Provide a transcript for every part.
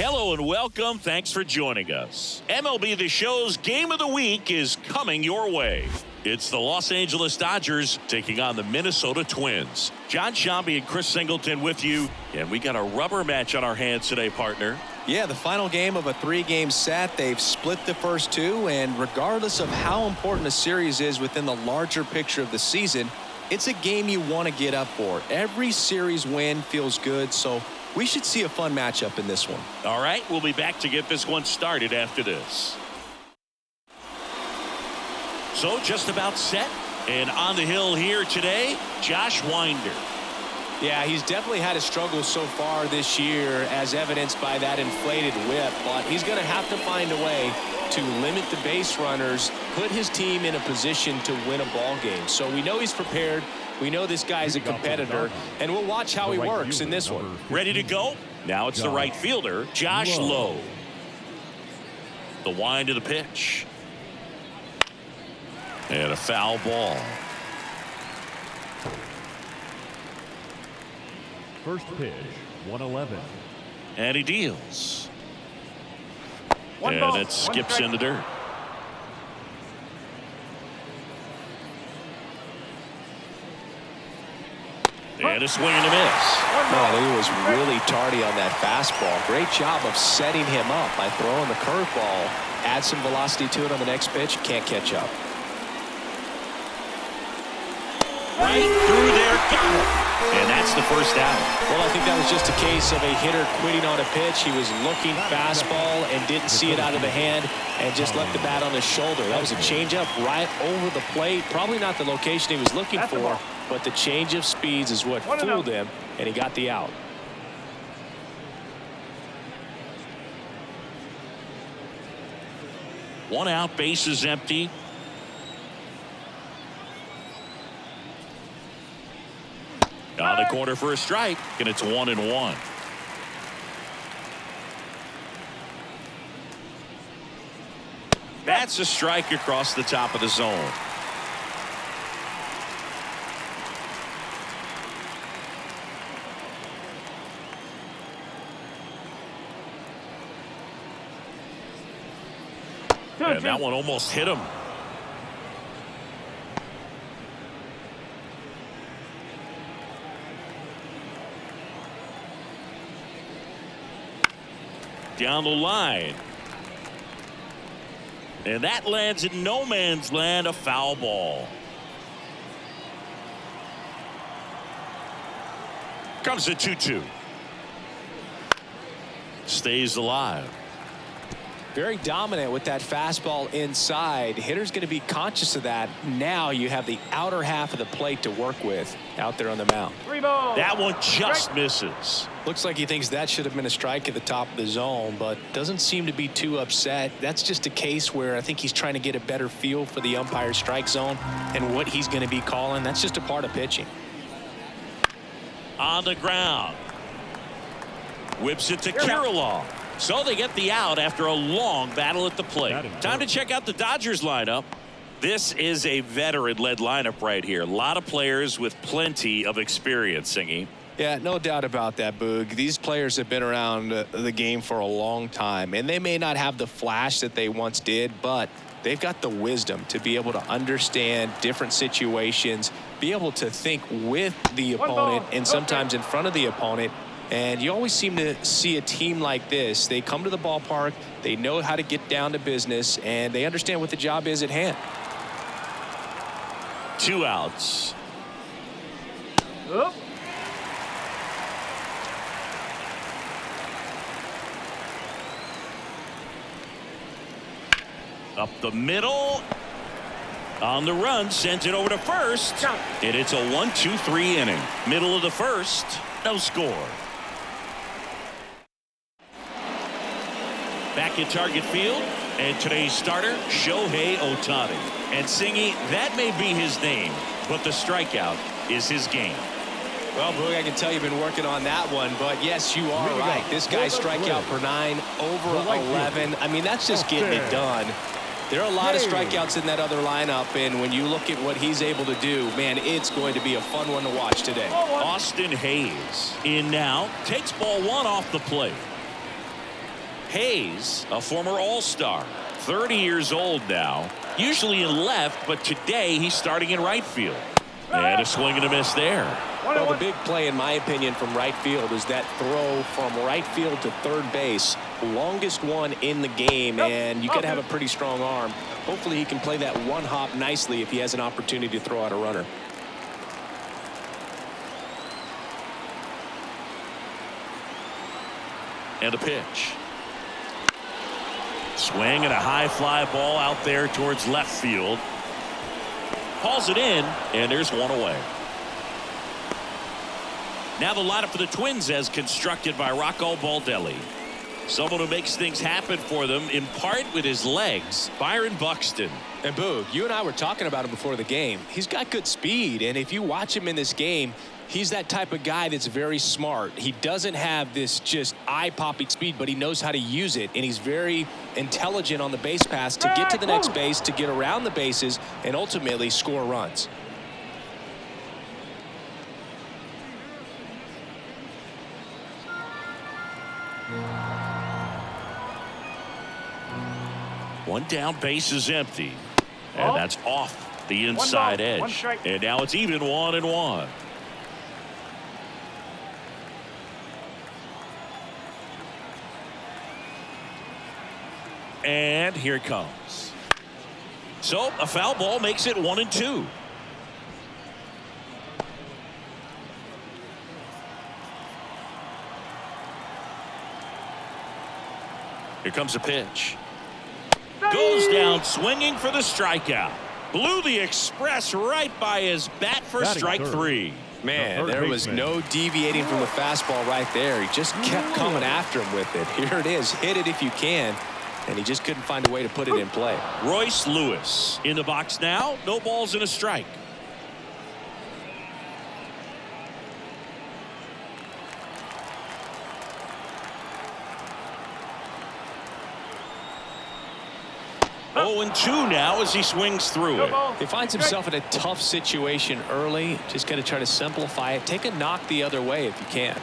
Hello and welcome. Thanks for joining us. MLB The Show's Game of the Week is coming your way. It's the Los Angeles Dodgers taking on the Minnesota Twins. John Sciambi and Chris Singleton with you, and we got a rubber match on our hands today, partner. Yeah, the final game of a three-game set. They've split the first two, and regardless of how important a series is within the larger picture of the season, it's a game you want to get up for. Every series win feels good, so we should see a fun matchup in this one. All right, we'll be back to get this one started after this. So just about set, and on the hill here today, Josh Winder. Yeah, he's definitely had his struggles so far this year, as evidenced by that inflated whip, but he's going to have to find a way to limit the base runners, put his team in a position to win a ball game. So we know he's prepared. We know this guy's a competitor, and we'll watch how he works in this one. Ready to go? Now it's the right fielder, Josh Lowe. The wind of the pitch. And a foul ball. First pitch, 111. And he deals. And it skips in the dirt. And a swing and a miss. Man, he was really tardy on that fastball. Great job of setting him up by throwing the curveball. Add some velocity to it on the next pitch. Can't catch up. Right through there, got it. And that's the first out. Well, I think that was just a case of a hitter quitting on a pitch. He was looking fastball and didn't see it out of the hand and just left the bat on his shoulder. That was a changeup right over the plate. Probably not the location he was looking for, but the change of speeds is what fooled him, and he got the out. One out, base is empty. On the corner for a strike, and it's 1-1. That's a strike across the top of the zone. And that one almost hit him. Down the line. And that lands in no man's land, a foul ball. Comes a 2-2. Stays alive. Very dominant with that fastball inside. Hitter's going to be conscious of that. Now you have the outer half of the plate to work with out there on the mound. That one just misses. Looks like he thinks that should have been a strike at the top of the zone, but doesn't seem to be too upset. That's just a case where I think he's trying to get a better feel for the umpire's strike zone and what he's going to be calling. That's just a part of pitching. On the ground. Whips it to Kirilloff. So they get the out after a long battle at the plate. Time to check out the Dodgers lineup. This is a veteran-led lineup right here. A lot of players with plenty of experience, Singy. Yeah, no doubt about that, Boog. These players have been around the game for a long time, and they may not have the flash that they once did, but they've got the wisdom to be able to understand different situations, be able to think with the opponent and sometimes in front of the opponent. And you always seem to see a team like this. They come to the ballpark, they know how to get down to business, and they understand what the job is at hand. 2 outs. Up the middle. On the run, sends it over to first. And it's a 1-2-3 inning. Middle of the first, no score. Back at Target Field, and today's starter, Shohei Ohtani. And Singy, that may be his name, but the strikeout is his game. Well, Boog, I can tell you've been working on that one, but yes, you are right. This guy's strikeout per 9, over 11. I mean, that's just getting it done. There are a lot of strikeouts in that other lineup, and when you look at what he's able to do, man, it's going to be a fun one to watch today. Austin Hayes in now, takes ball 1 off the plate. Hayes, a former All-Star, 30 years old now, usually in left, but today he's starting in right field. And a swing and a miss there. Well, the big play, in my opinion, from right field is that throw from right field to third base. Longest one in the game, and you got to have a pretty strong arm. Hopefully he can play that one hop nicely if he has an opportunity to throw out a runner. And a pitch. Swing and a high fly ball out there towards left field. Hauls it in, and there's one away. Now the lineup for the Twins as constructed by Rocco Baldelli. Someone who makes things happen for them, in part with his legs, Byron Buxton. And Boog, you and I were talking about him before the game. He's got good speed, and if you watch him in this game, he's that type of guy that's very smart. He doesn't have this just eye-popping speed, but he knows how to use it, and he's very intelligent on the base pass to get to the next base, to get around the bases, and ultimately score runs. One down, base is empty. And that's off the inside edge. And now it's even 1-1. And here it comes. So a foul ball makes it 1-2. Here comes a pitch. Goes down swinging for the strikeout. Blew the express right by his bat for strike three. Man, there was no deviating from the fastball right there. He just kept coming after him with it. Here it is. Hit it if you can. And he just couldn't find a way to put it in play. Royce Lewis in the box now. No balls and a strike. Oh, 0-2 now as he swings through it. He finds himself in a tough situation early. Just got to try to simplify it. Take a knock the other way if you can.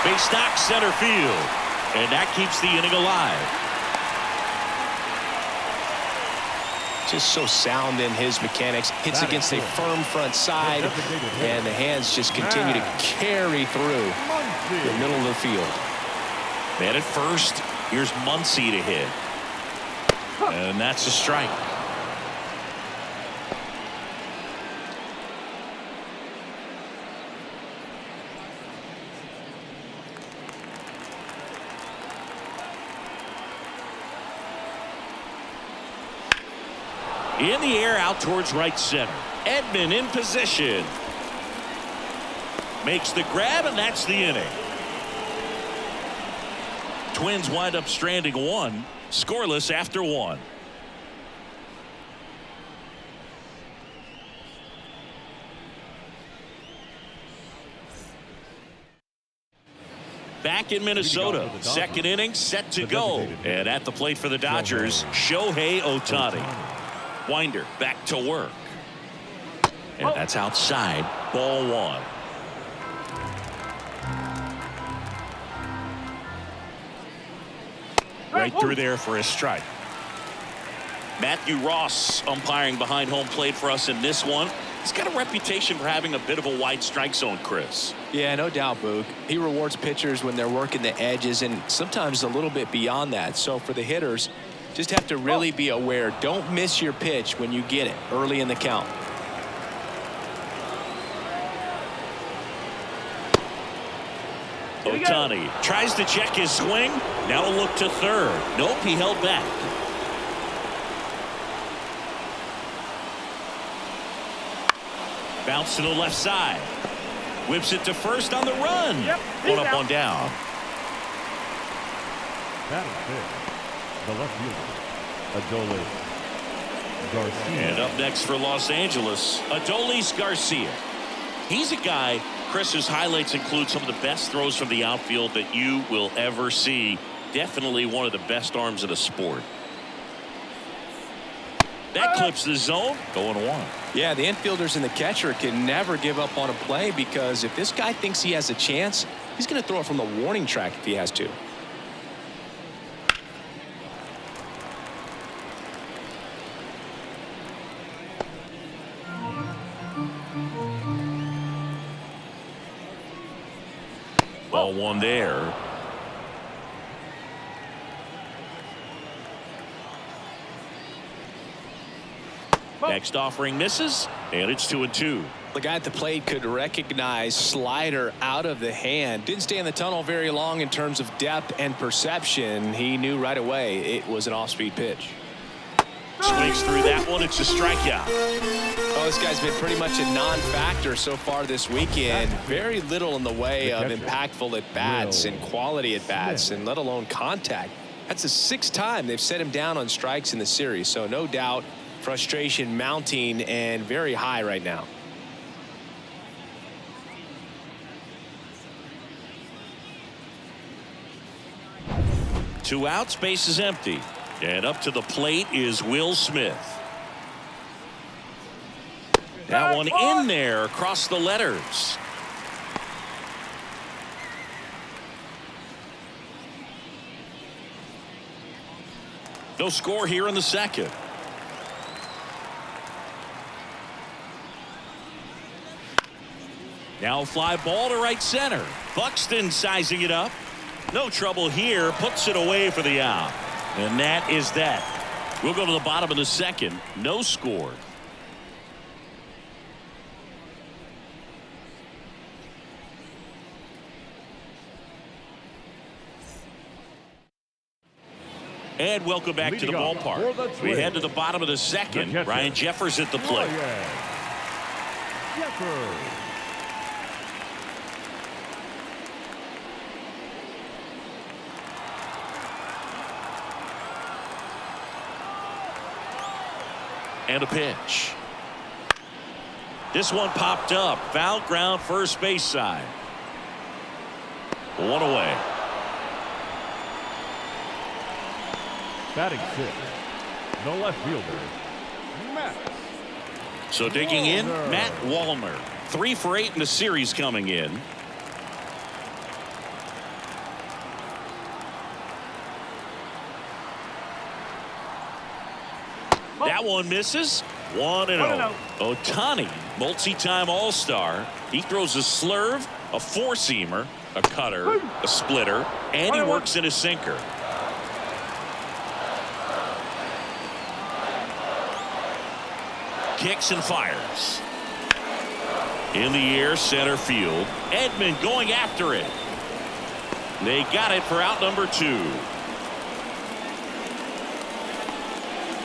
Base knock center field. And that keeps the inning alive. Just so sound in his mechanics. Hits against a firm front side. And the hands just continue to carry through the middle of the field. Man at first. Here's Muncy to hit. And that's a strike. In the air out towards right center. Edman in position. Makes the grab, and that's the inning. Twins wind up stranding one, scoreless after one. Back in Minnesota, second inning set to go. And at the plate for the Dodgers, Shohei Ohtani. Winder back to work. And that's outside, ball one. Right through there for a strike. Matthew Ross umpiring behind home plate for us in this one. He's got a reputation for having a bit of a wide strike zone, Chris. Yeah, no doubt, Boog. He rewards pitchers when they're working the edges and sometimes a little bit beyond that. So for the hitters, just have to really be aware. Don't miss your pitch when you get it early in the count. Ohtani tries to check his swing. Now a look to third. Nope, he held back. Bounce to the left side. Whips it to first on the run. One up, one down. Batting fifth, the left fielder, Adolis Garcia. And up next for Los Angeles, Adolis Garcia. He's a guy, Chris, whose highlights include some of the best throws from the outfield that you will ever see. Definitely one of the best arms in the sport. That clips the zone. 0-1. Yeah, the infielders and the catcher can never give up on a play, because if this guy thinks he has a chance, he's going to throw it from the warning track if he has to. Ball one there. Next offering misses, and it's 2-2. The guy at the plate could recognize slider out of the hand. Didn't stay in the tunnel very long in terms of depth and perception. He knew right away it was an off-speed pitch. Swings through that one. It's a strikeout. Oh, this guy's been pretty much a non-factor so far this weekend. Very little in the way of impactful at-bats and quality at-bats, and let alone contact. That's the 6th time they've set him down on strikes in the series, so no doubt frustration mounting and very high right now. Two outs, base is empty. And up to the plate is Will Smith. That one in there across the letters. No score here in the second. Now a fly ball to right center. Buxton sizing it up. No trouble here. Puts it away for the out. And that is that. We'll go to the bottom of the second. No score. And welcome back to the ballpark. We head to the bottom of the second. Ryan Jeffers at the plate. And a pitch. This one popped up. Foul ground, first base side. One away. Batting 6th, the left fielder, Matt. So digging in, Matt Wallner. 3 for 8 in the series coming in. That one misses. 1-0. Ohtani, multi-time All-Star. He throws a slurve, a four-seamer, a cutter, a splitter, and he works in a sinker. Kicks and fires. In the air, center field. Edman going after it. They got it for out number 2.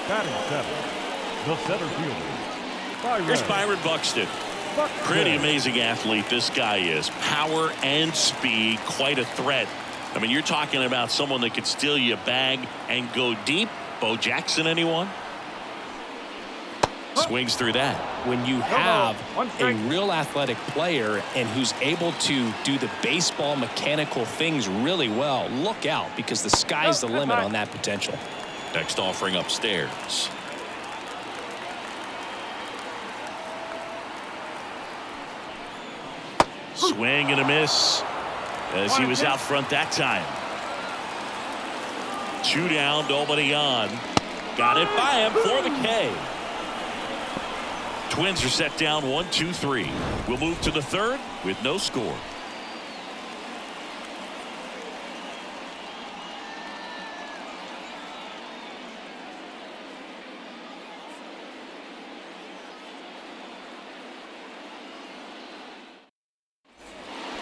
Batting 7th, the center fielder, Here's Byron Buxton. Pretty amazing athlete this guy is. Power and speed, quite a threat. I mean, you're talking about someone that could steal you a bag and go deep. Bo Jackson, anyone? Swings through that. When you have a real athletic player and who's able to do the baseball mechanical things really well, look out, because the sky's the limit on that potential. Next offering upstairs. Swing and a miss as he was out front that time. 2 down, nobody on. Got it by him for the K. Twins are set down 1-2-3. We'll move to the third with no score.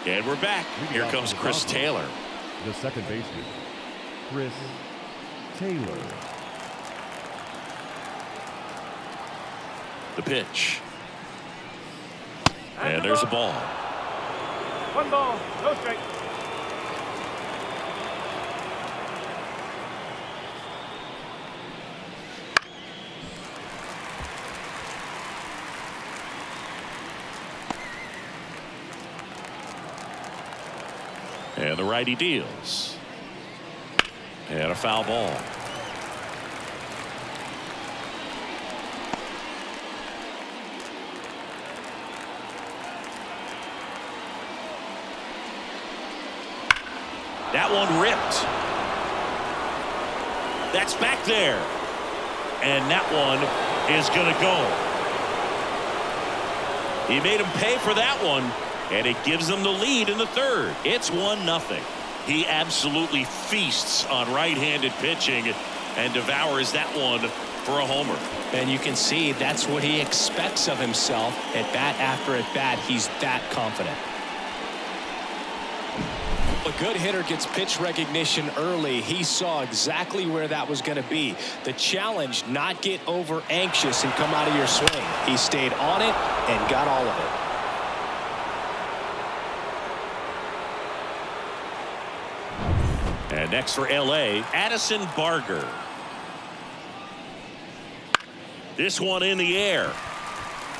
And we're back. Here comes Chris Taylor. The second baseman, Chris Taylor. The pitch. And there's a ball. 1 ball, no strike. And the righty deals. And a foul ball. That one ripped. That's back there. And that one is going to go. He made him pay for that one, and it gives them the lead in the third. It's 1-0. He absolutely feasts on right-handed pitching and devours that one for a homer. And you can see that's what he expects of himself at bat after at bat. He's that confident. A good hitter gets pitch recognition early. He saw exactly where that was going to be. The challenge, not get over anxious and come out of your swing. He stayed on it and got all of it. And next for LA, Addison Barger. This one in the air.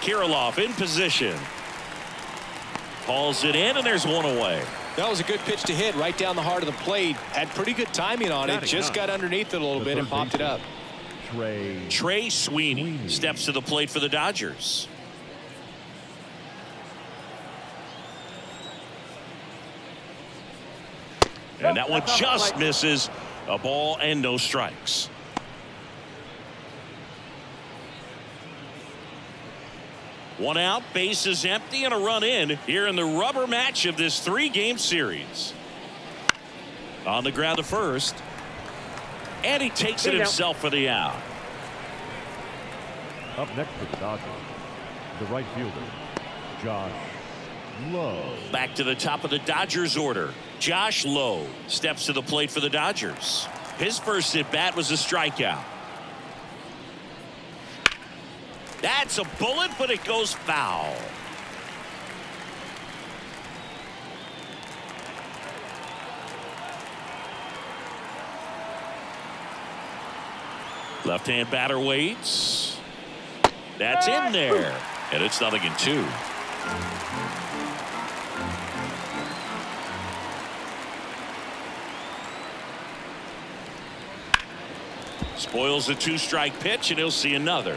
Kirilloff in position. Hauls it in, and there's one away. That was a good pitch to hit right down the heart of the plate. Had pretty good timing on it. Just got underneath it a little bit and popped it up. Trey Sweeney steps to the plate for the Dodgers. And that one just misses. A ball and no strikes. One out, bases empty, and a run in here in the rubber match of this 3-game series. On the ground to first. And he takes it himself for the out. Up next for the Dodgers, the right fielder, Josh Lowe. Back to the top of the Dodgers order. Josh Lowe steps to the plate for the Dodgers. His first at bat was a strikeout. That's a bullet, but it goes foul. Left-hand batter waits. That's in there. And it's 0-2. Spoils the 2-strike pitch, and he'll see another.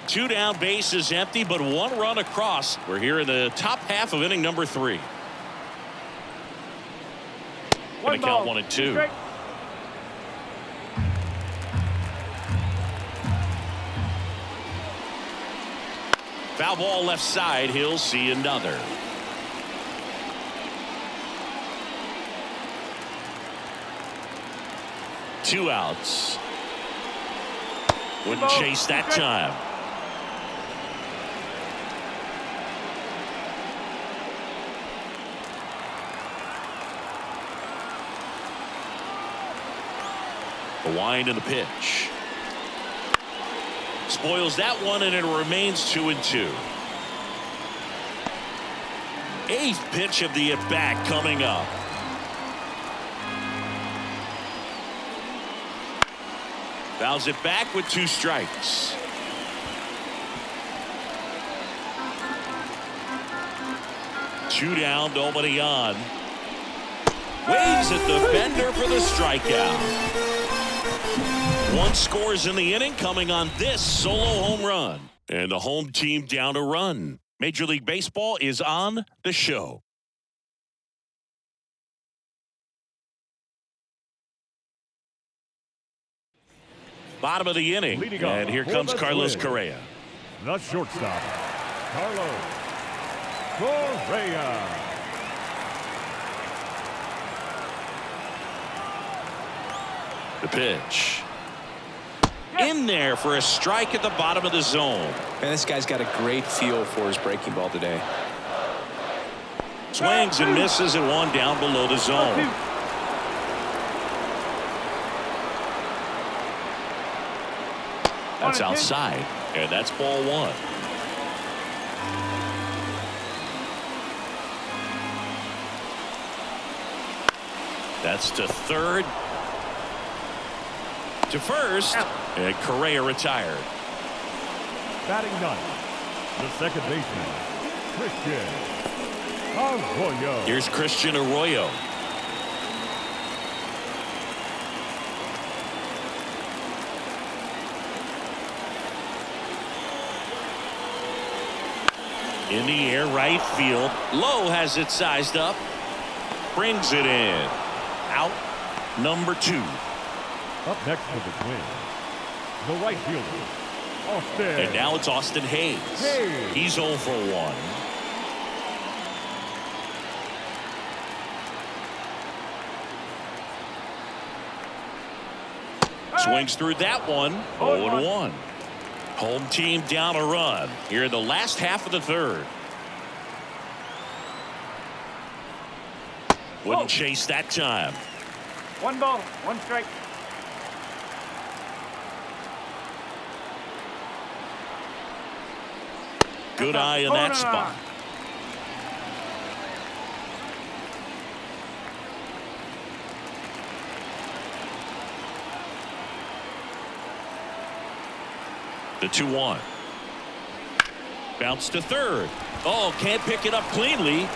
2 down, bases empty, but 1 run across. We're here in the top half of inning number 3. Going to count 1-2. Foul ball left side. He'll see another. Two outs. Wouldn't chase that time. The wind and the pitch. Spoils that one, and it remains 2-2. 8th pitch of the at-bat coming up. Fouls it back with 2 strikes. Two down, nobody on. Waves at the bender for the strikeout. 1 scores in the inning, coming on this solo home run. And the home team down a run. Major League Baseball is on the show. Bottom of the inning, and here comes Carlos Correa. The shortstop, Carlos Correa. The pitch. In there for a strike at the bottom of the zone. Man, this guy's got a great feel for his breaking ball today. Swings and misses, and 1 down below the zone. That's outside, and that's ball 1. That's to third. To first, and Correa retired. Batting 9th, the second baseman, Christian Arroyo. Here's Christian Arroyo. In the air, right field. Lowe has it sized up. Brings it in. Out number 2. Up next for the Twins, the right fielder, Austin. And now it's Austin Hayes. He's 0 for 1. Swings through that one. 0-1. Home team down a run here in the last half of the 3rd. Wouldn't chase that time. 1 ball, 1 strike. Good eye in that spot. The 2-1. Bounce to 3rd. Oh, can't pick it up cleanly.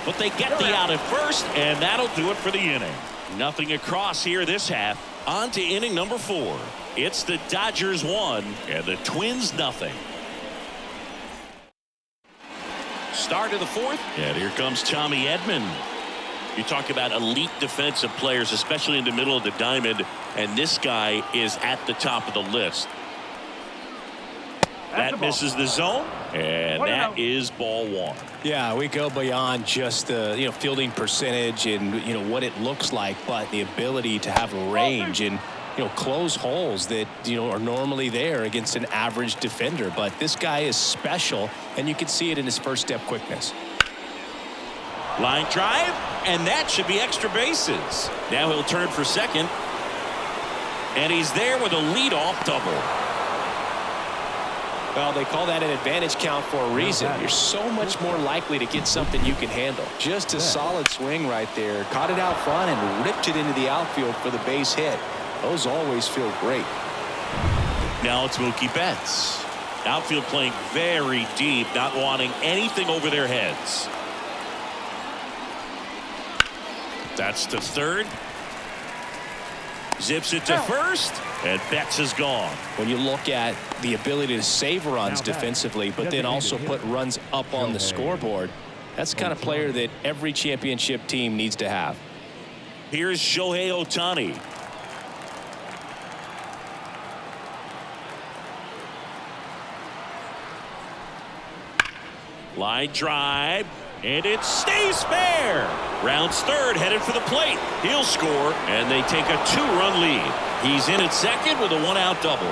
But they get the out at first, and that'll do it for the inning. Nothing across here this half. On to inning number 4. It's the Dodgers 1 and the Twins nothing. Start of the 4th, and here comes Tommy Edman. You talk about elite defensive players, especially in the middle of the diamond, and this guy is at the top of the list. That misses the zone, and that is ball 1. Yeah, we go beyond just the fielding percentage and what it looks like, but the ability to have range and close holes that are normally there against an average defender. But this guy is special, and you can see it in his first step quickness. Line drive, and that should be extra bases. Now he'll turn for second, and he's there with a leadoff double. Well, they call that an advantage count for a reason. You're so much more likely to get something you can handle. Just a solid swing right there. Caught it out front and ripped it into the outfield for the base hit. Those always feel great. Now it's Mookie Betts. Outfield playing very deep, not wanting anything over their heads. That's to 3rd. Zips it to 1st, and Betts is gone. When you look at the ability to save runs defensively, but then also put runs up on the scoreboard, that's the kind of player that every championship team needs to have. Here's Shohei Ohtani. Line drive, and it stays fair. Rounds 3rd, headed for the plate. He'll score, and they take a 2-run lead. He's in at second with a 1-out double.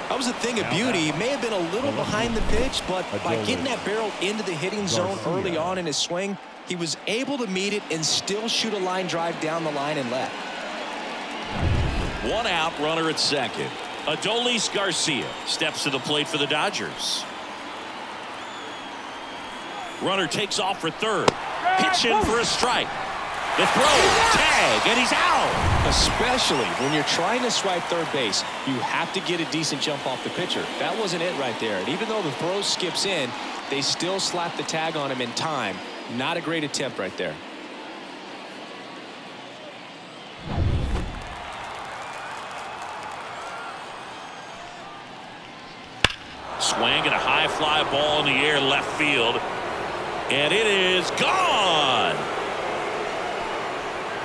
That was a thing of beauty. He may have been a little behind the pitch, but by getting that barrel into the hitting zone early on in his swing, he was able to meet it and still shoot a line drive down the line and left. 1 out, runner at second. Adolis Garcia steps to the plate for the Dodgers. Runner takes off for 3rd. Pitch in for a strike. The throw, tag, and he's out. Especially when you're trying to swipe 3rd base, you have to get a decent jump off the pitcher. That wasn't it right there. And even though the throw skips in, they still slap the tag on him in time. Not a great attempt right there. Swing and a high fly ball in the air left field. And it is gone.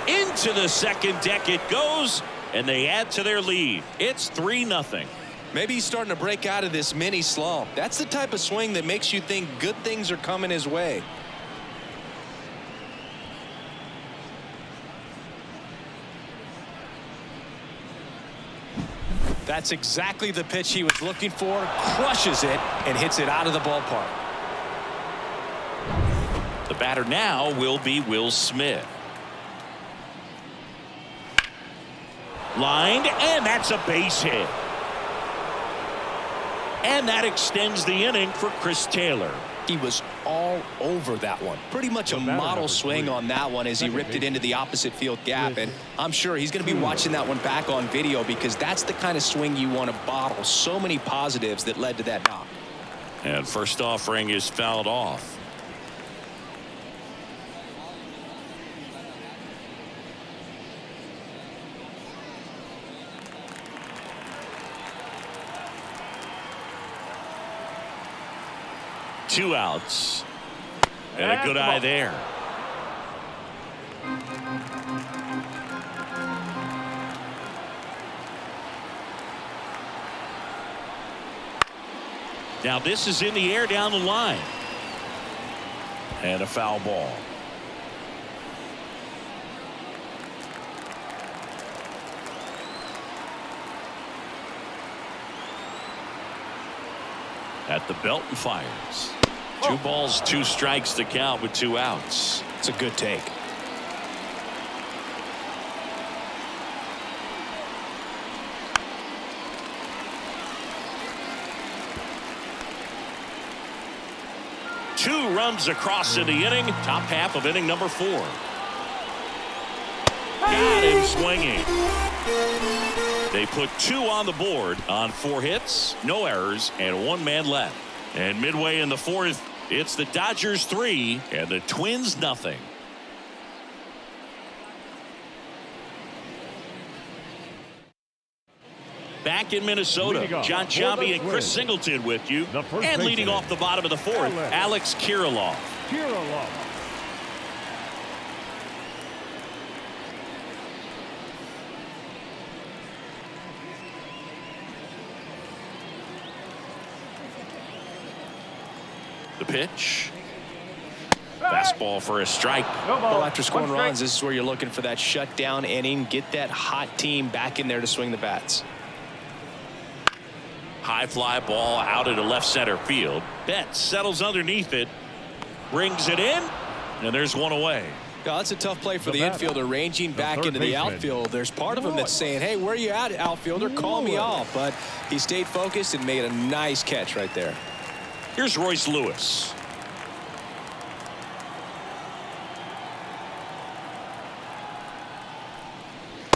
Into the second deck it goes, and they add to their lead. It's 3-0. Maybe he's starting to break out of this mini slump. That's the type of swing that makes you think good things are coming his way. That's exactly the pitch he was looking for. Crushes it and hits it out of the ballpark. The batter now will be Will Smith. Lined, and that's a base hit. And that extends the inning for Chris Taylor. He was all over that one. Pretty much a model swing on that one as he ripped it into the opposite field gap. And I'm sure he's going to be watching that one back on video because that's the kind of swing you want to bottle. So many positives that led to that knock. And first offering is fouled off. 2 outs. And a good eye there. Now this is in the air down the line. And a foul ball. At the belt and fires. 2 balls, 2 strikes to count with 2 outs. It's a good take. Two runs across in the inning. Top half of inning number 4. Got him swinging. They put 2 on the board on 4 hits, no errors, and 1 man left. And midway in the 4th, it's the Dodgers 3 and the Twins nothing. Back in Minnesota, John Sciambi and Chris Singleton with you. And leading off the bottom of the 4th, Alex Kirilloff. The pitch. Fastball for a strike. Well, after scoring runs, this is where you're looking for that shutdown inning. Get that hot team back in there to swing the bats. High fly ball out into left center field. Betts settles underneath it. Brings it in. And there's 1 away. Yeah, that's a tough play for the infielder, ranging back into the outfield. There's part of him that's saying, hey, where are you at, outfielder? Call me off. But he stayed focused and made a nice catch right there. Here's Royce Lewis.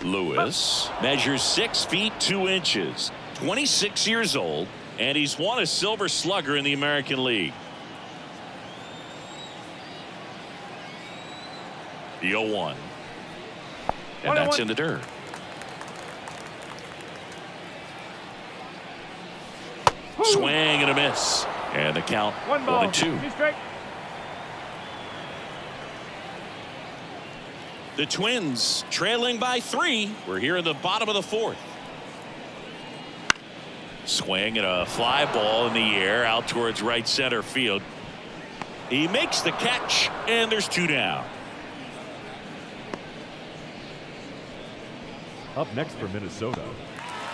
Lewis measures 6 feet 2 inches, 26 years old, and he's won a Silver Slugger in the American League. The 0-1. And that's in the dirt. Swing and a miss. And the count 1 ball, 1-2. 2 strikes. The Twins trailing by 3. We're here in the bottom of the 4th. Swing and a fly ball in the air out towards right center field. He makes the catch, and there's 2 down. Up next for Minnesota.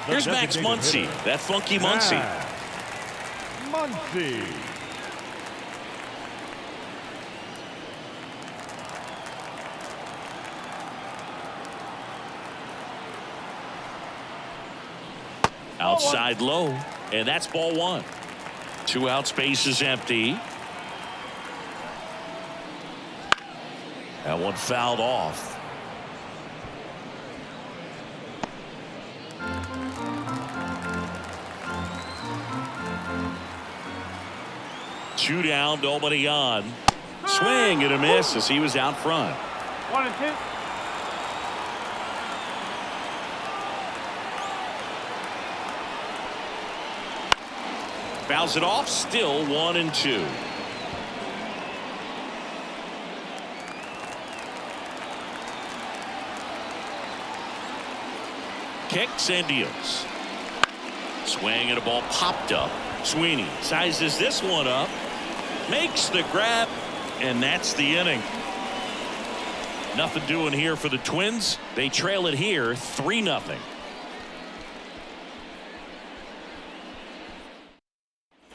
Here's Max Muncy. That funky Muncy. Muncy. Outside low, and that's ball 1. 2 out, space is empty. That one fouled off. Two down, nobody on. Swing and a miss as he was out front. 1 and 2. Fouls it off, still 1 and 2. Kicks and deals. Swing and a ball popped up. Sweeney sizes this one up, makes the grab, and that's the inning. Nothing doing here for the Twins. They trail it here 3-0.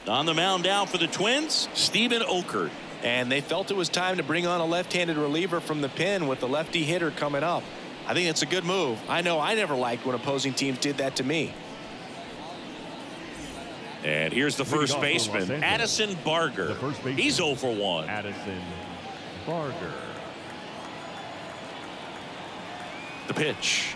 On the mound now for the Twins, Steven Okert. And they felt it was time to bring on a left-handed reliever from the pen with the lefty hitter coming up. I think it's a good move. I know I never liked when opposing teams did that to me. And here's the first baseman, Addison Barger. He's 0 for 1. Addison Barger. The pitch.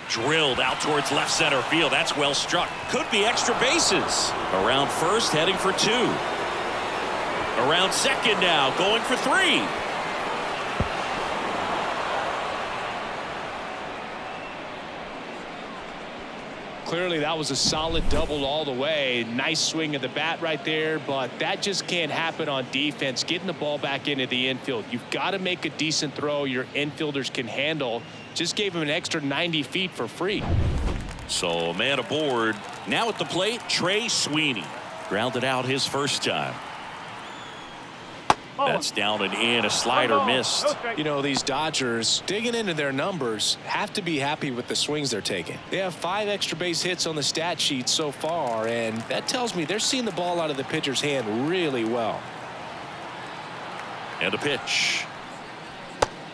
Drilled out towards left center field. That's well struck. Could be extra bases. Around first, heading for 2. Around second now, going for 3. clearly that was a solid double all the way. Nice swing of the bat right there, but that just can't happen on defense. Getting the ball back into the infield. You've got to make a decent throw your infielders can handle. Just gave him an extra 90 feet for free. So a man aboard. Now at the plate, Trey Sweeney. Grounded out his first time. That's down and in. A slider missed. You know, these Dodgers, digging into their numbers, have to be happy with the swings they're taking. They have 5 extra base hits on the stat sheet so far, and that tells me they're seeing the ball out of the pitcher's hand really well. And a pitch.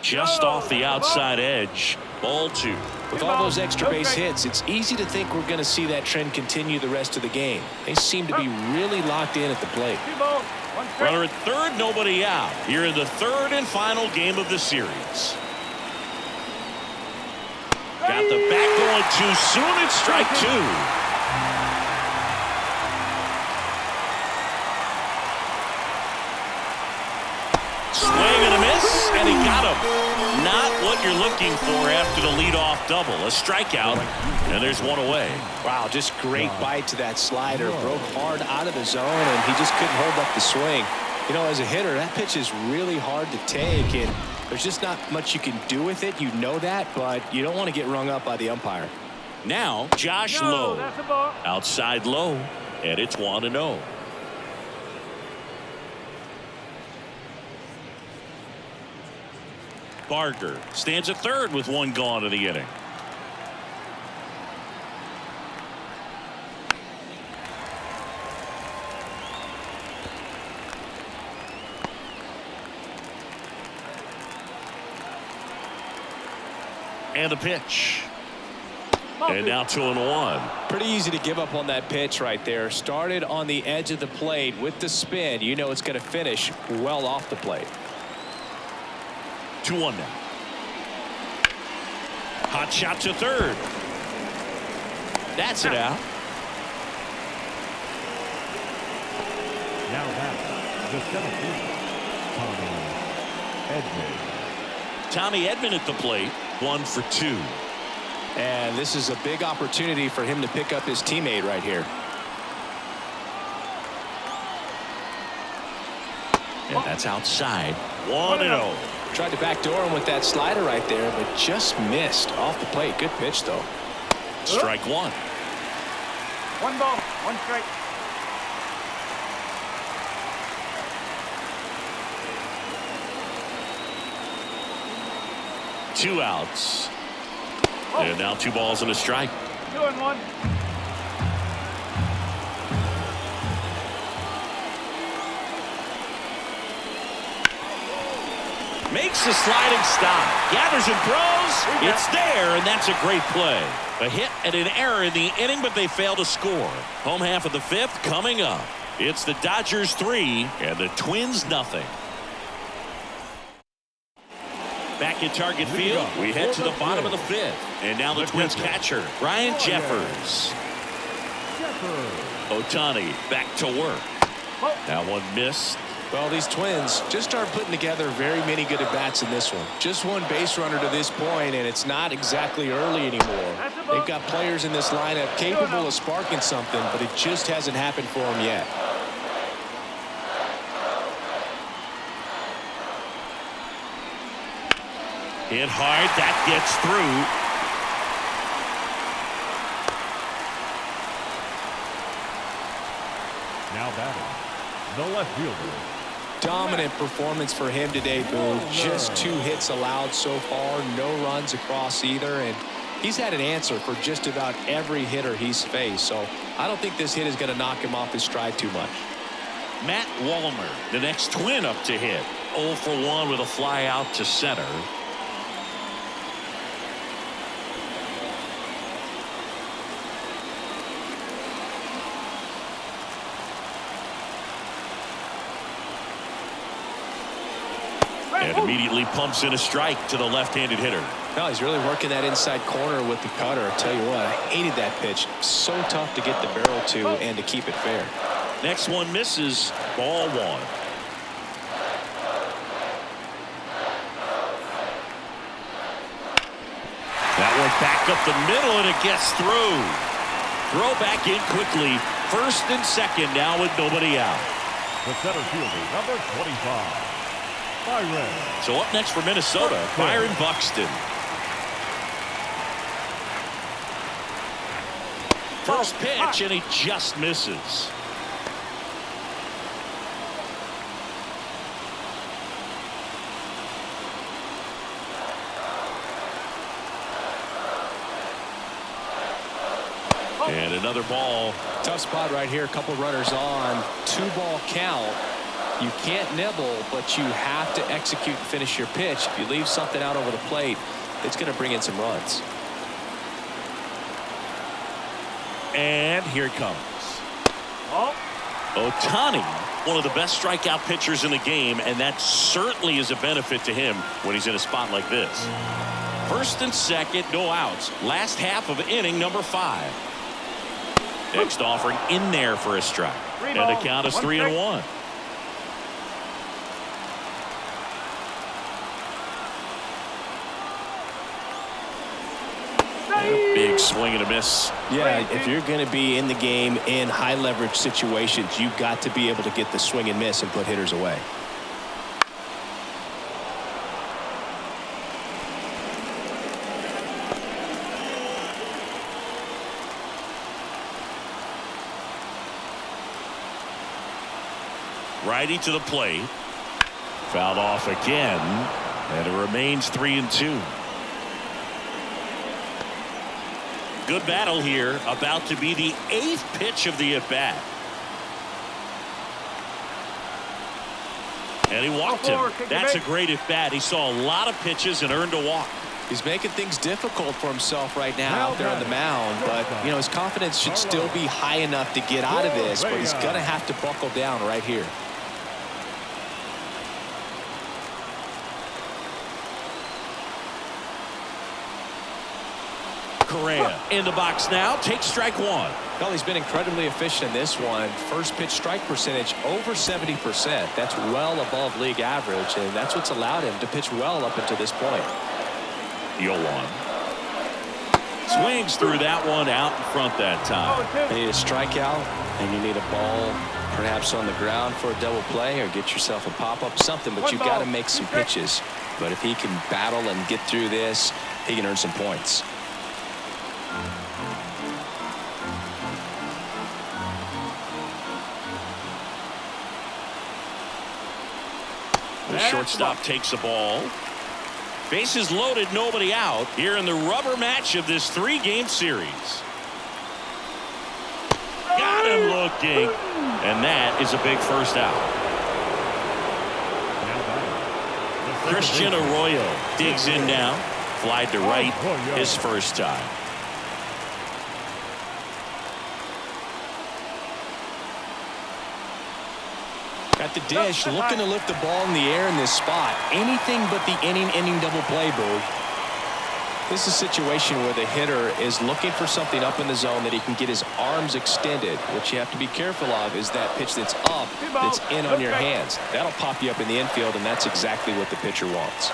Just off the outside edge. Ball 2. With all those extra base hits, it's easy to think we're going to see that trend continue the rest of the game. They seem to be really locked in at the plate. Runner at third, nobody out. Here in the third and final game of the series. Got the bat going too soon. It's strike 2. Swing and a miss, and he got him. Not what you're looking for after the leadoff double. A strikeout, and there's one away. Wow, just great bite to that slider. Broke hard out of the zone, and he just couldn't hold up the swing. You know, as a hitter, that pitch is really hard to take, and there's just not much you can do with it. You know that, but you don't want to get rung up by the umpire. Now, Josh Lowe. Outside low, and it's 1-0. Barger stands at third with 1 gone in the inning. And a pitch. And now 2-1. Pretty easy to give up on that pitch right there. Started on the edge of the plate with the spin. You know it's going to finish well off the plate. 2-1 now. Hot shot to third. That's it out. Now that's the 17th, Tommy Edman. Tommy Edman at the plate. 1 for 2. And this is a big opportunity for him to pick up his teammate right here. And that's outside. 1-0. Tried to backdoor him with that slider right there, but just missed off the plate. Good pitch, though. Strike 1. 1 ball, 1 strike. Two outs. And now 2 balls and a strike. 2-1. Makes a sliding stop. Gathers and throws. It's there, and that's a great play. A hit and an error in the inning, but they fail to score. Home half of the 5th coming up. It's the Dodgers 3 and the Twins nothing. Back at Target Field, we head to the bottom of the 5th. And now the Twins catcher, Ryan Jeffers. Ohtani back to work. That one missed. Well, these Twins just start putting together very many good at-bats in this one. Just 1 base runner to this point, and it's not exactly early anymore. They've got players in this lineup capable of sparking something, but it just hasn't happened for them yet. Hit hard. That gets through. Now batting, the left fielder. Dominant performance for him today, Boo. Just 2 hits allowed so far, no runs across either, and he's had an answer for just about every hitter he's faced, so I don't think this hit is going to knock him off his stride too much. Matt Wallner, the next Twin up to hit. 0 for 1 with a fly out to center. And immediately pumps in a strike to the left-handed hitter. No, he's really working that inside corner with the cutter. I'll tell you what, I hated that pitch. So tough to get the barrel to and to keep it fair. Next one misses. Ball 1. That one back up the middle, and it gets through. throw back in quickly. First and second now with nobody out. The center fielder, number 25, Byron. So up next for Minnesota, Byron Buxton. First pitch, and he just misses. And another ball. Tough spot right here. A couple runners on. 2-ball count. You can't nibble, but you have to execute and finish your pitch. If you leave something out over the plate, it's going to bring in some runs. And here it comes. Oh. Ohtani, one of the best strikeout pitchers in the game, and that certainly is a benefit to him when he's in a spot like this. First and second, no outs. Last half of inning number 5. Next offering in there for a strike. And the count is 3-1. Big swing and a miss. Yeah, if you're going to be in the game in high leverage situations, you've got to be able to get the swing and miss and put hitters away. Righty to the plate. Fouled off again, and it remains 3-2. Good battle here, about to be the 8th pitch of the at-bat. And he walked him. That's a great at-bat. He saw a lot of pitches and earned a walk. He's making things difficult for himself right now out there on the mound, but you know his confidence should still be high enough to get out of this, but he's going to have to buckle down right here. Correa in the box now, takes strike 1. Well, he's been incredibly efficient in this one. First pitch strike percentage over 70%. That's well above league average, and that's what's allowed him to pitch well up until this point. 0-1. Swings through that one out in front that time. You need a strikeout, and you need a ball perhaps on the ground for a double play or get yourself a pop-up, something, but you've got to make some pitches. But if he can battle and get through this, he can earn some points. The shortstop takes the ball. Bases loaded, nobody out here in the rubber match of this 3-game series. Got him looking, and that is a big first out. Christian Arroyo digs in now, flied to right his first time. At the dish, looking to lift the ball in the air in this spot. Anything but the inning double play, Boog. This is a situation where the hitter is looking for something up in the zone that he can get his arms extended. What you have to be careful of is that pitch that's up, that's in on your hands. That'll pop you up in the infield, and that's exactly what the pitcher wants.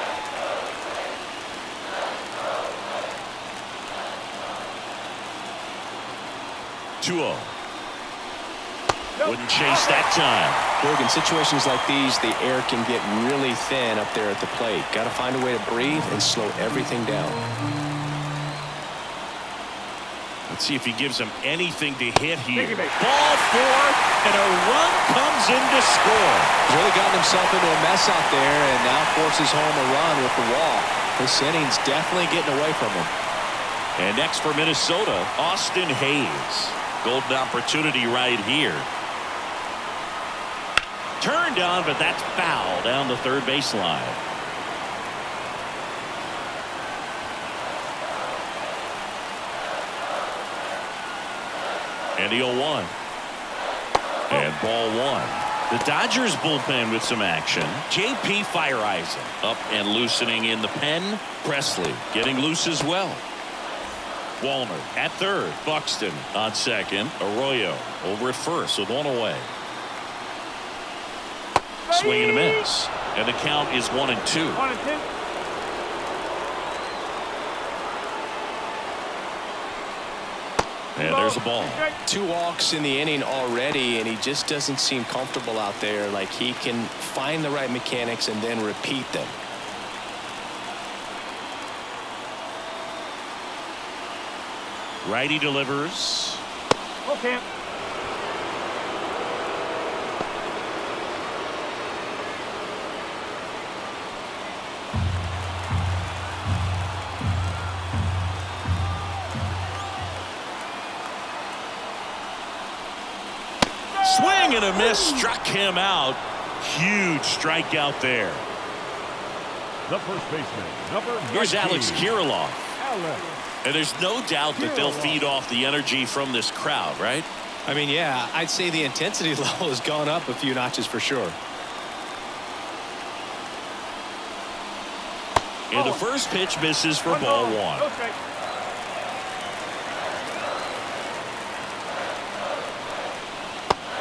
Wouldn't chase that time. Boog, in situations like these, the air can get really thin up there at the plate. Got to find a way to breathe and slow everything down. Let's see if he gives him anything to hit here. Ball 4, and a run comes in to score. He's really gotten himself into a mess out there and now forces home a run with the walk. This inning's definitely getting away from him. And next for Minnesota, Austin Hayes. Golden opportunity right here. Turned on, but that's foul down the third baseline. And the 0-1. And ball 1. The Dodgers bullpen with some action. J.P. Feyereisen up and loosening in the pen. Presley getting loose as well. Walner at third. Buxton on second. Arroyo over at first with one away. Swing and a miss. And the count is 1-2. 1-2. And there's a ball. 2 walks in the inning already, and he just doesn't seem comfortable out there. Like he can find the right mechanics and then repeat them. Righty delivers. Okay. Swing and a miss, struck him out. Huge strikeout there. The first baseman, number 19. Here's Alex Kirilloff. Alex. And there's no doubt that they'll feed off the energy from this crowd, right? I mean, yeah, I'd say the intensity level has gone up a few notches for sure. And the first pitch misses for ball 1. No strike.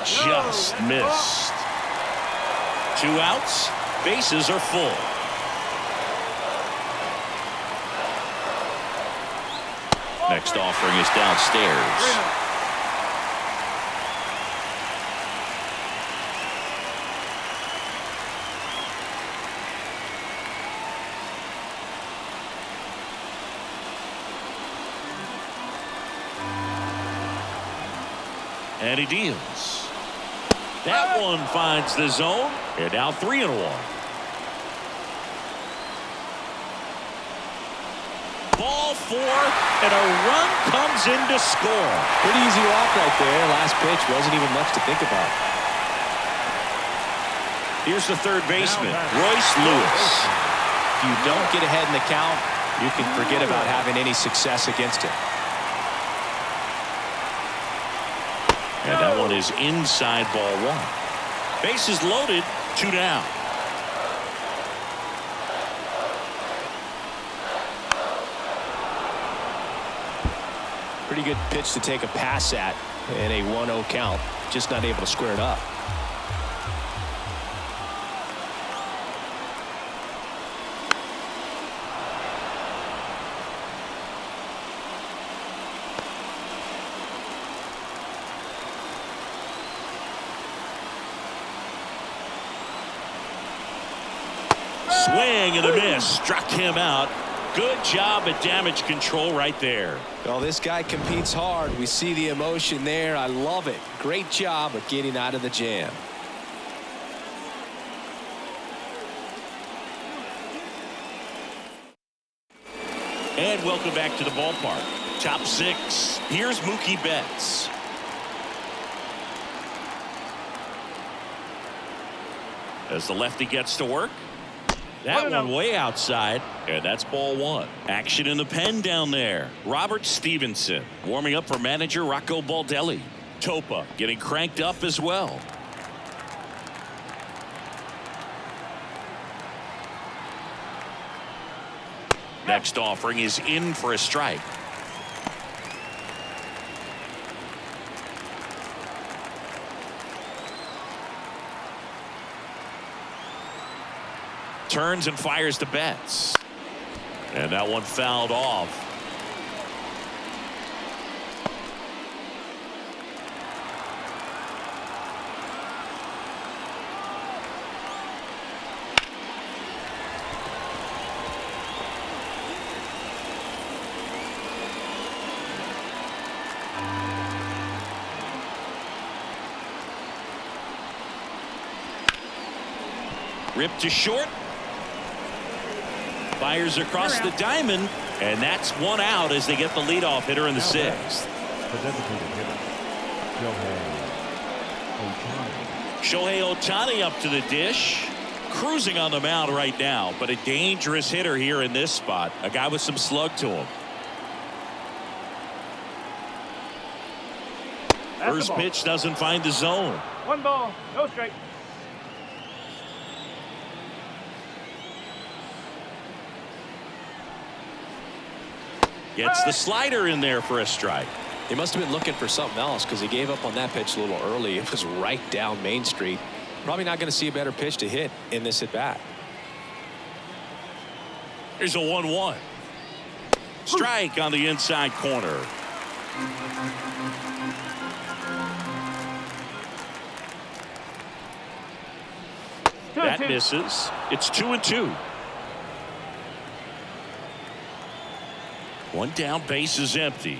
Just missed. 2 outs. Bases are full. Next offering is downstairs. And he deals. That one finds the zone. And now 3-1. Ball 4, and a run comes in to score. Pretty easy walk right there. Last pitch wasn't even much to think about. Here's the third baseman, Royce Lewis. If you don't get ahead in the count, you can forget about having any success against him. And that one is inside ball 1. Bases loaded, 2 down. Pretty good pitch to take a pass at in a 1-0 count. Just not able to square it up. Swing and a miss, struck him out. Good job at damage control right there. Well, this guy competes hard. We see the emotion there. I love it. Great job of getting out of the jam. And welcome back to the ballpark. Top 6. Here's Mookie Betts. As the lefty gets to work. That one way outside, and that's ball 1. Action in the pen down there. Robert Stevenson warming up for manager Rocco Baldelli. Topa getting cranked up as well. Next offering is in for a strike. Turns and fires to Betts. And that one fouled off. Ripped to short. Fires across the diamond, and that's 1 out as they get the leadoff hitter in the 6th. The designated hitter, Shohei Ohtani up to the dish. Cruising on the mound right now, but a dangerous hitter here in this spot. A guy with some slug to him. First pitch doesn't find the zone. 1 ball, no strike. Gets the slider in there for a strike. He must have been looking for something else because he gave up on that pitch a little early. It was right down Main Street. Probably not going to see a better pitch to hit in this at bat. Here's a 1-1. Strike on the inside corner. That misses. It's 2-2. One down, base is empty.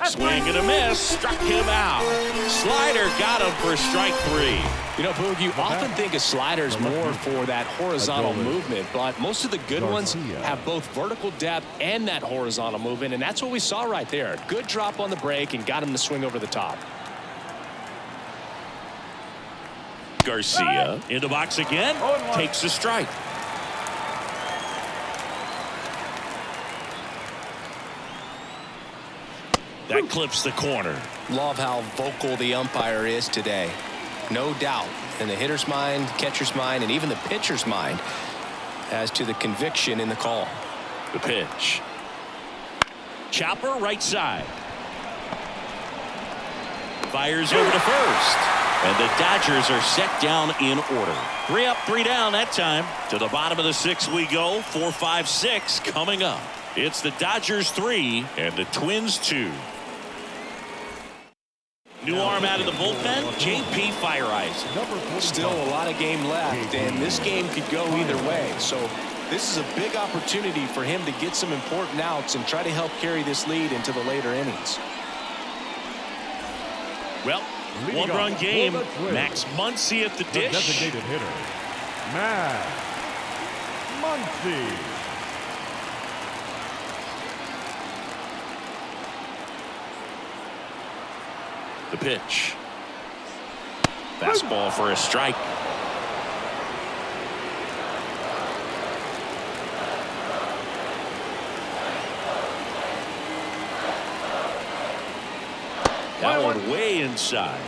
Swing and a miss, struck him out. Slider got him for strike 3. You know, Boog, you often think a slider is more for that horizontal movement, but most of the good ones have both vertical depth and that horizontal movement, and that's what we saw right there. Good drop on the break and got him to swing over the top. Garcia in the box again, takes a strike. That clips the corner. Love how vocal the umpire is today. No doubt in the hitter's mind, catcher's mind, and even the pitcher's mind as to the conviction in the call. The pitch. Chopper right side. Fires over to first. And the Dodgers are set down in order. 3 up, 3 down that time. To the bottom of the 6th we go. 4, 5, 6 coming up. It's the Dodgers 3 and the Twins 2. New arm out of the bullpen, J.P. Fireisen. Still a lot of game left, and this game could go either way. So this is a big opportunity for him to get some important outs and try to help carry this lead into the later innings. Well, one-run game. Max Muncy at the dish. Designated hitter, Max Muncy. The pitch. Fastball for a strike. That one way inside.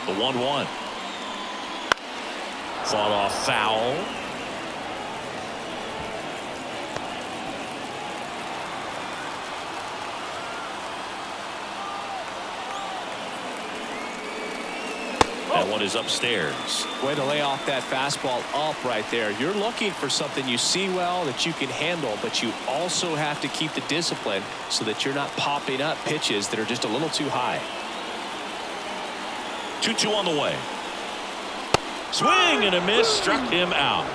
The 1-1. Fought off foul. That one is upstairs. Way to lay off that fastball up right there. You're looking for something you see well that you can handle, but you also have to keep the discipline so that you're not popping up pitches that are just a little too high. 2-2 on the way. Swing and a miss, struck him out.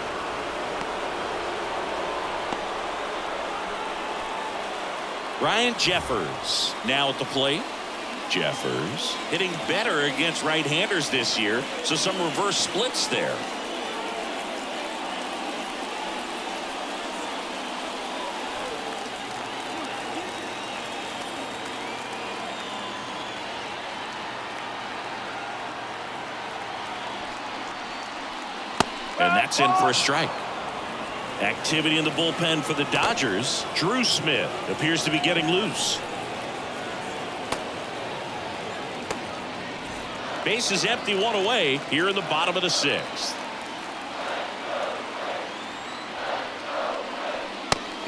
Ryan Jeffers now at the plate. Jeffers hitting better against right-handers this year, so some reverse splits there. And that's in for a strike. Activity in the bullpen for the Dodgers. Drew Smith appears to be getting loose. Base is empty, one away here in the bottom of the 6th.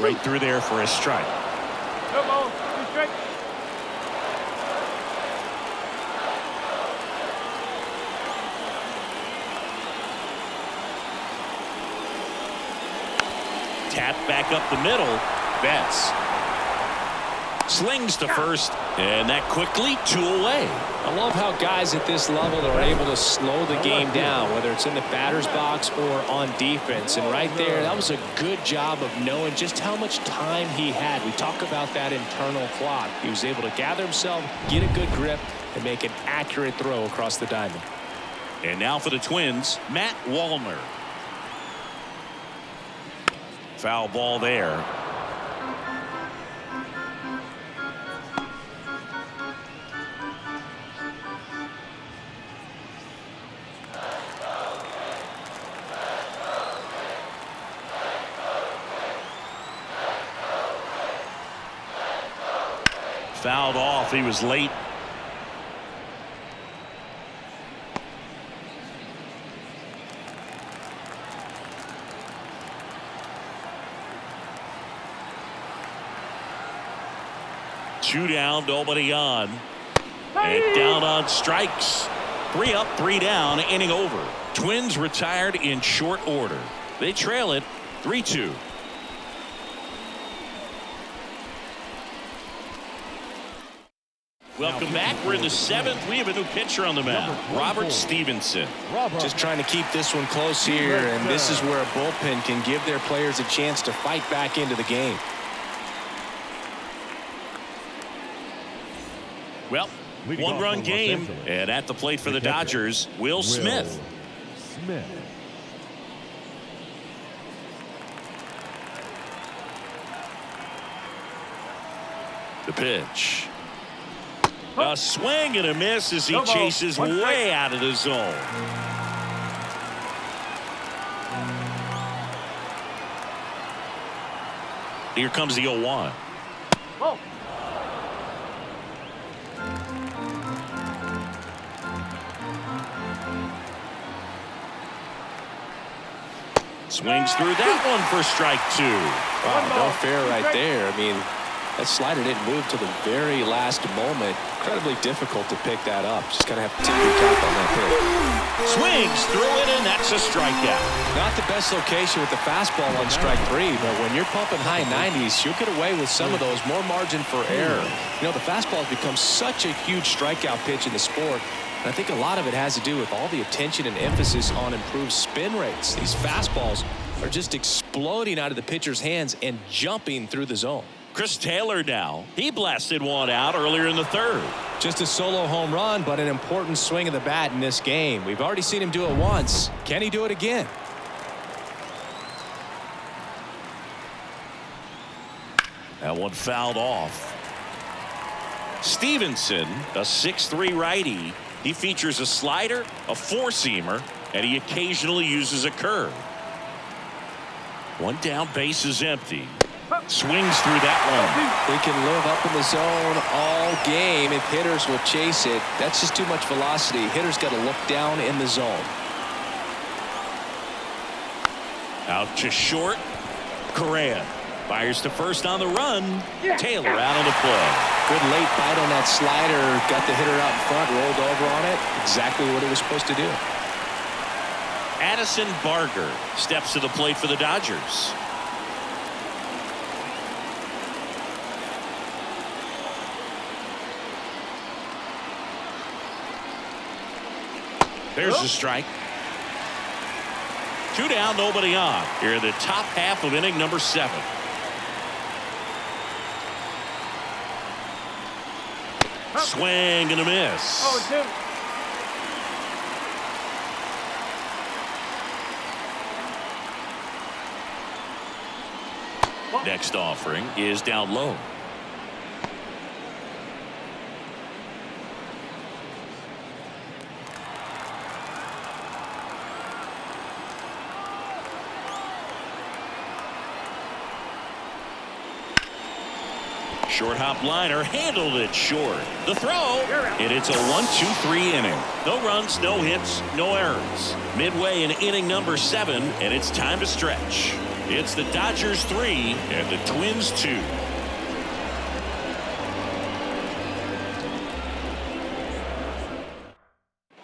Right through there for a strike. No ball, 2 strikes. Tap back up the middle. Betts slings to first, and that quickly 2 away. I love how guys at this level are able to slow the game down, whether it's in the batter's box or on defense. And right there, that was a good job of knowing just how much time he had. We talk about that internal clock. He was able to gather himself, get a good grip, and make an accurate throw across the diamond. And now for the Twins, Matt Wallner. Foul ball there. Fouled off. He was late. Two down, nobody on. And down on strikes. 3 up, 3 down, inning over. Twins retired in short order. They trail it 3-2. Welcome back. We're in the 7th. We have a new pitcher on the mound, Robert Stevenson. Just trying to keep this one close here, and this is where a bullpen can give their players a chance to fight back into the game. Well, one-run game, and at the plate for the Dodgers, Will Smith. The pitch. A swing and a miss as he chases way out of the zone. Here comes the 0-1. Whoa. Swings through that one for strike 2. Wow, no fair right there. I mean, that slider didn't move to the very last moment. Incredibly difficult to pick that up. Just kind of have to tip your cap on that pitch. Swings through it, and that's a strikeout. Not the best location with the fastball on strike 3, but when you're pumping high 90s, you'll get away with some of those. More margin for error. You know, the fastball has become such a huge strikeout pitch in the sport. And I think a lot of it has to do with all the attention and emphasis on improved spin rates. These fastballs are just exploding out of the pitcher's hands and jumping through the zone. Chris Taylor now. He blasted one out earlier in the 3rd. Just a solo home run, but an important swing of the bat in this game. We've already seen him do it once. Can he do it again? That one fouled off. Stevenson, a 6'3" righty. He features a slider, a four-seamer, and he occasionally uses a curve. One down, base is empty. Swings through that one. He can live up in the zone all game if hitters will chase it. That's just too much velocity. Hitters got to look down in the zone. Out to short. Correa fires to first on the run. Taylor out on the play. Good late bite on that slider. Got the hitter out in front, rolled over on it. Exactly what he was supposed to do. Addison Barger steps to the plate for the Dodgers. There's the strike. 2 down, nobody on. Here in the top half of inning number 7. Swing and a miss. 0-2. Next offering is down low. Short hop liner, handled it short. The throw, and it's a 1-2-3 inning. No runs, no hits, no errors. Midway in inning number 7, and it's time to stretch. It's the Dodgers 3 and the Twins 2.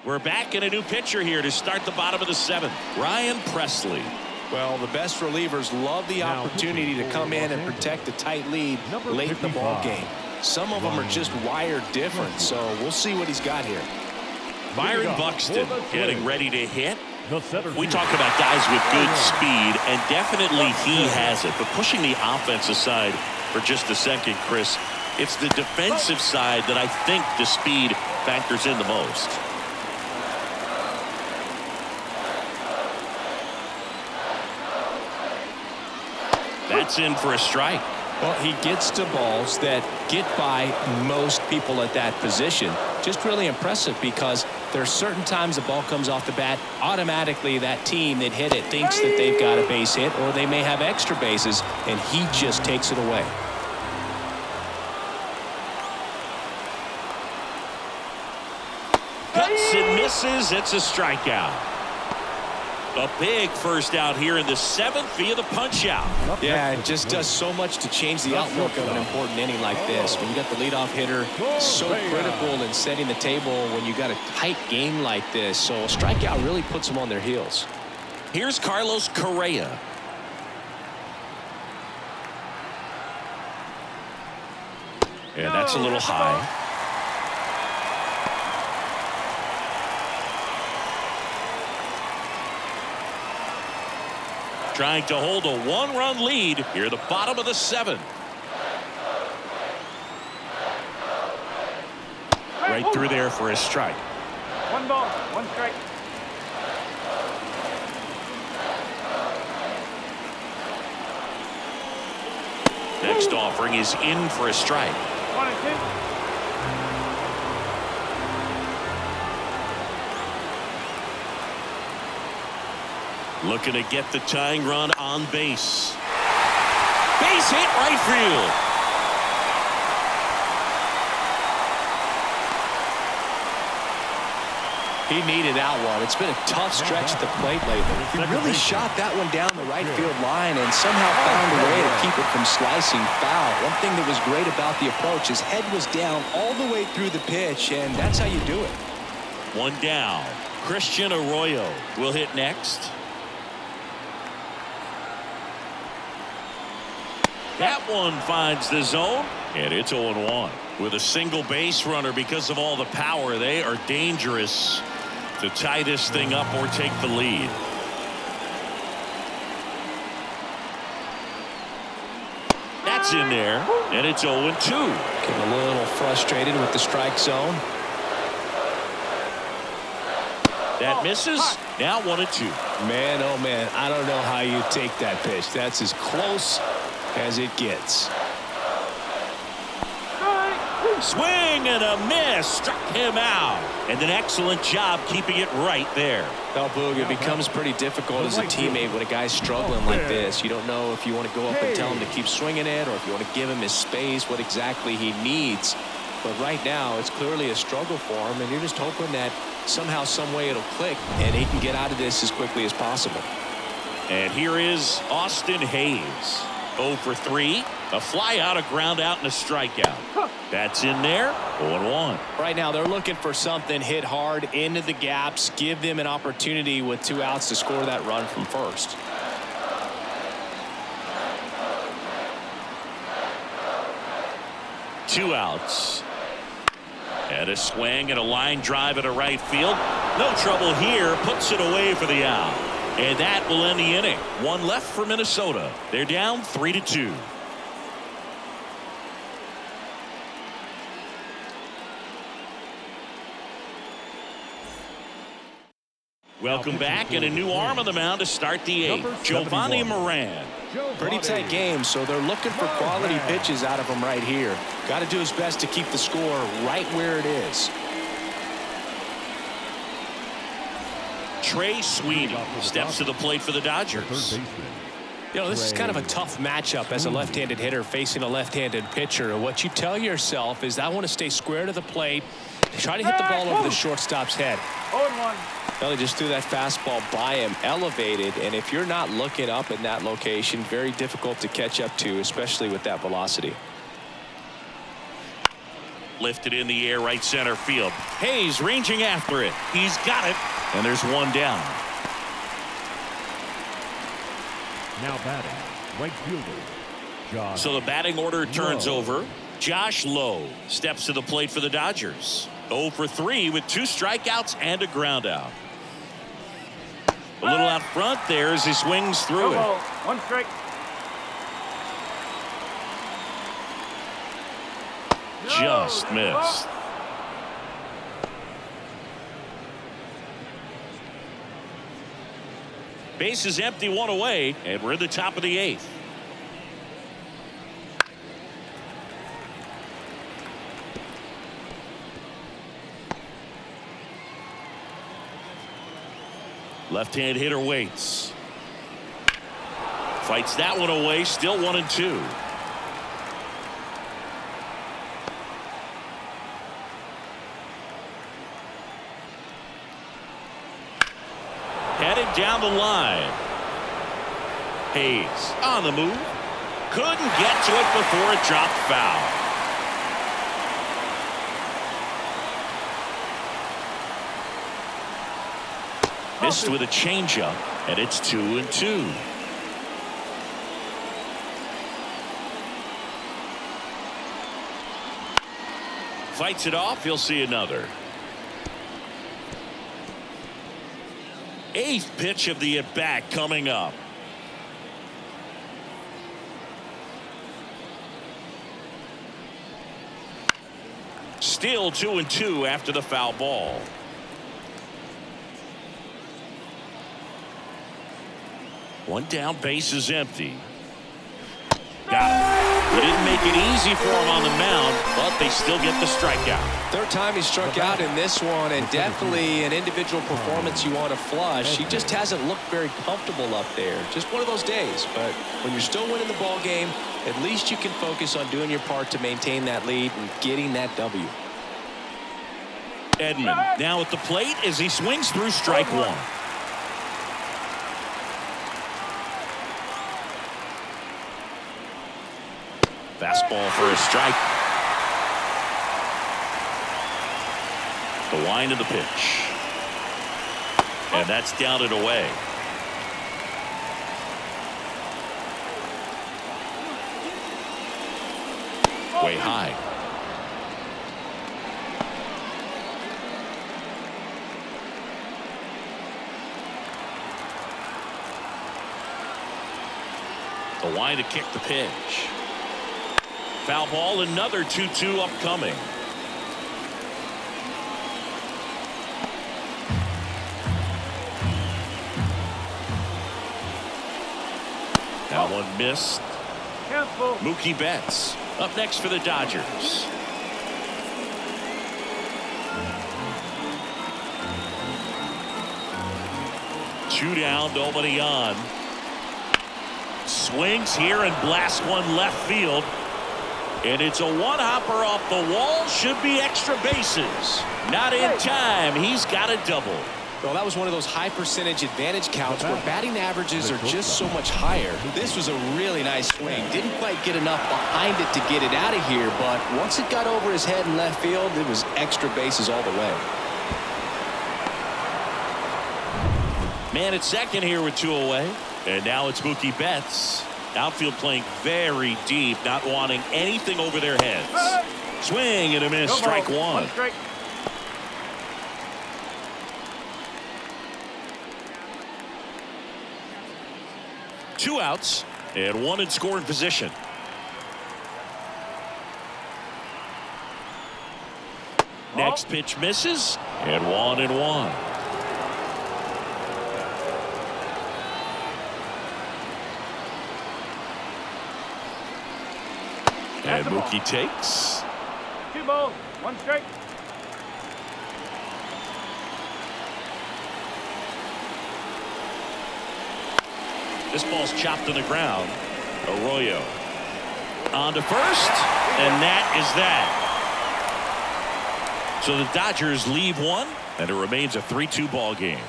We're back in a new pitcher here to start the bottom of the 7th. Ryan Presley. Well, the best relievers love the opportunity to come in and protect a tight lead late in the ball game. Some of them are just wired different, so we'll see what he's got here. Byron Buxton getting ready to hit. We talk about guys with good speed, and definitely he has it. But pushing the offense aside for just a second, Chris, it's the defensive side that I think the speed factors in the most. That's in for a strike. Well, he gets to balls that get by most people at that position. Just really impressive because there are certain times the ball comes off the bat, automatically that team that hit it thinks that they've got a base hit or they may have extra bases, and he just takes it away. Cuts and misses. It's a strikeout. A big first out here in the 7th via the punch out. Yeah, it just does so much to change the outlook of an important inning like this. When you got the leadoff hitter, so critical in setting the table when you got a tight game like this. So a strikeout really puts them on their heels. Here's Carlos Correa. And that's a little high. Trying to hold a 1-run lead here at the bottom of the 7th. Right through there for a strike. 1 ball, 1 strike. Next offering is in for a strike. 1 and 2. Looking to get the tying run on base. Base hit right field. He needed that one. It's been a tough stretch at the plate lately. He really shot that one down the right field line and somehow found a way to keep it from slicing foul. One thing that was great about the approach, his head was down all the way through the pitch, and that's how you do it. 1 down. Christian Arroyo will hit next. That one finds the zone, and it's 0-1. With a single base runner because of all the power, they are dangerous to tie this thing up or take the lead. That's in there, and it's 0-2. Getting a little frustrated with the strike zone. That misses. Now 1-2. Man, oh man, I don't know how you take that pitch. That's as close as it gets. Swing and a miss. Struck him out. And an excellent job keeping it right there. Well, Boog, it becomes pretty difficult as a teammate when a guy's struggling like this. You don't know if you want to go up and tell him to keep swinging it or if you want to give him his space, what exactly he needs. But right now, it's clearly a struggle for him, and you're just hoping that somehow, some way it'll click, and he can get out of this as quickly as possible. And here is Austin Hayes. 0 for 3. A fly out, a ground out, and a strikeout. That's in there. 0-1. Right now, they're looking for something hit hard into the gaps, give them an opportunity with 2 outs to score that run from first. Two outs. And a swing and a line drive at a right field. No trouble here. Puts it away for the out. And that will end the inning. 1 left for Minnesota. They're down 3-2. Welcome back, and a new arm on the mound to start the 8th. Giovanni Moran. Pretty tight game, so they're looking for quality pitches out of him right here. Got to do his best to keep the score right where it is. Trey Sweeney steps to the plate for the Dodgers. You know, this is kind of a tough matchup as a left-handed hitter facing a left-handed pitcher. And what you tell yourself is, I want to stay square to the plate, try to hit the ball over the shortstop's head. 0-1. Well, he just threw that fastball by him, elevated, and if you're not looking up in that location, very difficult to catch up to, especially with that velocity. Lifted in the air, right center field. Hayes ranging after it. He's got it, and there's 1 down. Now batting, right fielder, Josh. So the batting order turns over. Josh Lowe steps to the plate for the Dodgers. 0 for 3 with 2 strikeouts and a ground out. A little out front there as he swings through it. 1 strike. Just missed. Base is empty, 1 away, and we're at the top of the 8th. Left-hand hitter waits. Fights that one away, still 1-2. Headed down the line. Hayes on the move. Couldn't get to it before it dropped foul. Missed with a changeup, and it's 2-2. Fights it off. He'll see another. 8th pitch of the at-bat coming up. Still 2-2 after the foul ball. One down, base is empty. Got him. He didn't make it easy for him on the mound, but they still get the strikeout. Third time he struck out in this one, and definitely an individual performance you want to flush. He just hasn't looked very comfortable up there. Just one of those days. But when you're still winning the ball game, at least you can focus on doing your part to maintain that lead and getting that W. Edman now at the plate as he swings through strike one. Fastball for a strike. The wind of the pitch. And that's down and away. Way high. The wind to kick the pitch. Foul ball, another 2-2 upcoming. That one missed. Cancel. Mookie Betts up next for the Dodgers. Two down, nobody on. Swings here and blasts one left field. And it's a one-hopper off the wall. Should be extra bases. Not in time. He's got a double. Well, that was one of those high percentage advantage counts where batting averages are just so much higher. This was a really nice swing. Didn't quite get enough behind it to get it out of here, but once it got over his head in left field, it was extra bases all the way. Man at second here with 2 away. And now it's Mookie Betts. Outfield playing very deep, not wanting anything over their heads. Swing and a miss, strike one. Strike. Two outs and one in scoring position. Next pitch misses, and 1-1. And Mookie takes. 2 balls, 1 strike. This ball's chopped to the ground. Arroyo on to first, and that is that. So the Dodgers leave one, and it remains a 3-2 ball game.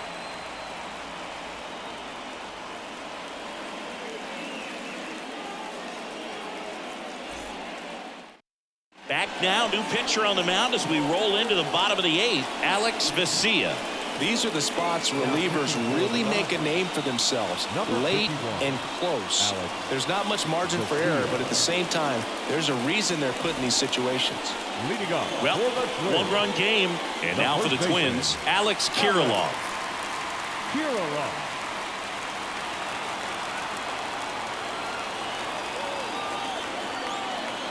Back now, new pitcher on the mound as we roll into the bottom of the 8th, Alex Vesia. These are the spots relievers really make a name for themselves. Late and close. There's not much margin for error, but at the same time, there's a reason they're put in these situations. Leading off. Well, one-run game, and now for the Twins, Alex Kirilloff.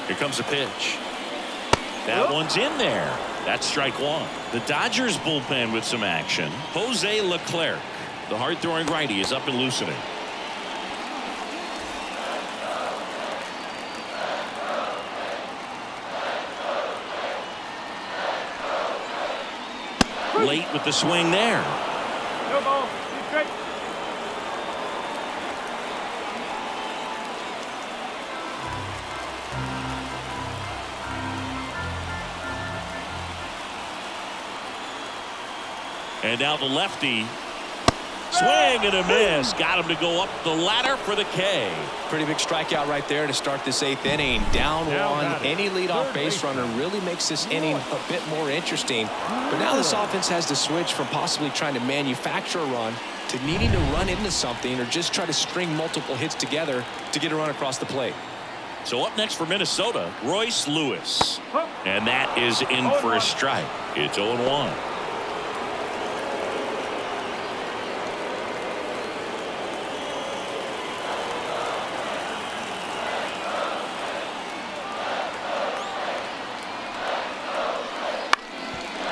Here comes a pitch. That one's in there. That's strike one. The Dodgers bullpen with some action. Jose Leclerc, the hard-throwing righty, is up and loosening. Late with the swing there. No ball, 2 strike. And now the lefty Swing and a miss. Got him to go up the ladder for the K. Pretty big strikeout right there to start this 8th inning. Down one. Any leadoff base runner really makes this inning a bit more interesting. But now this offense has to switch from possibly trying to manufacture a run to needing to run into something or just try to string multiple hits together to get a run across the plate. So up next for Minnesota, Royce Lewis. And that is in for a strike. It's 0-1.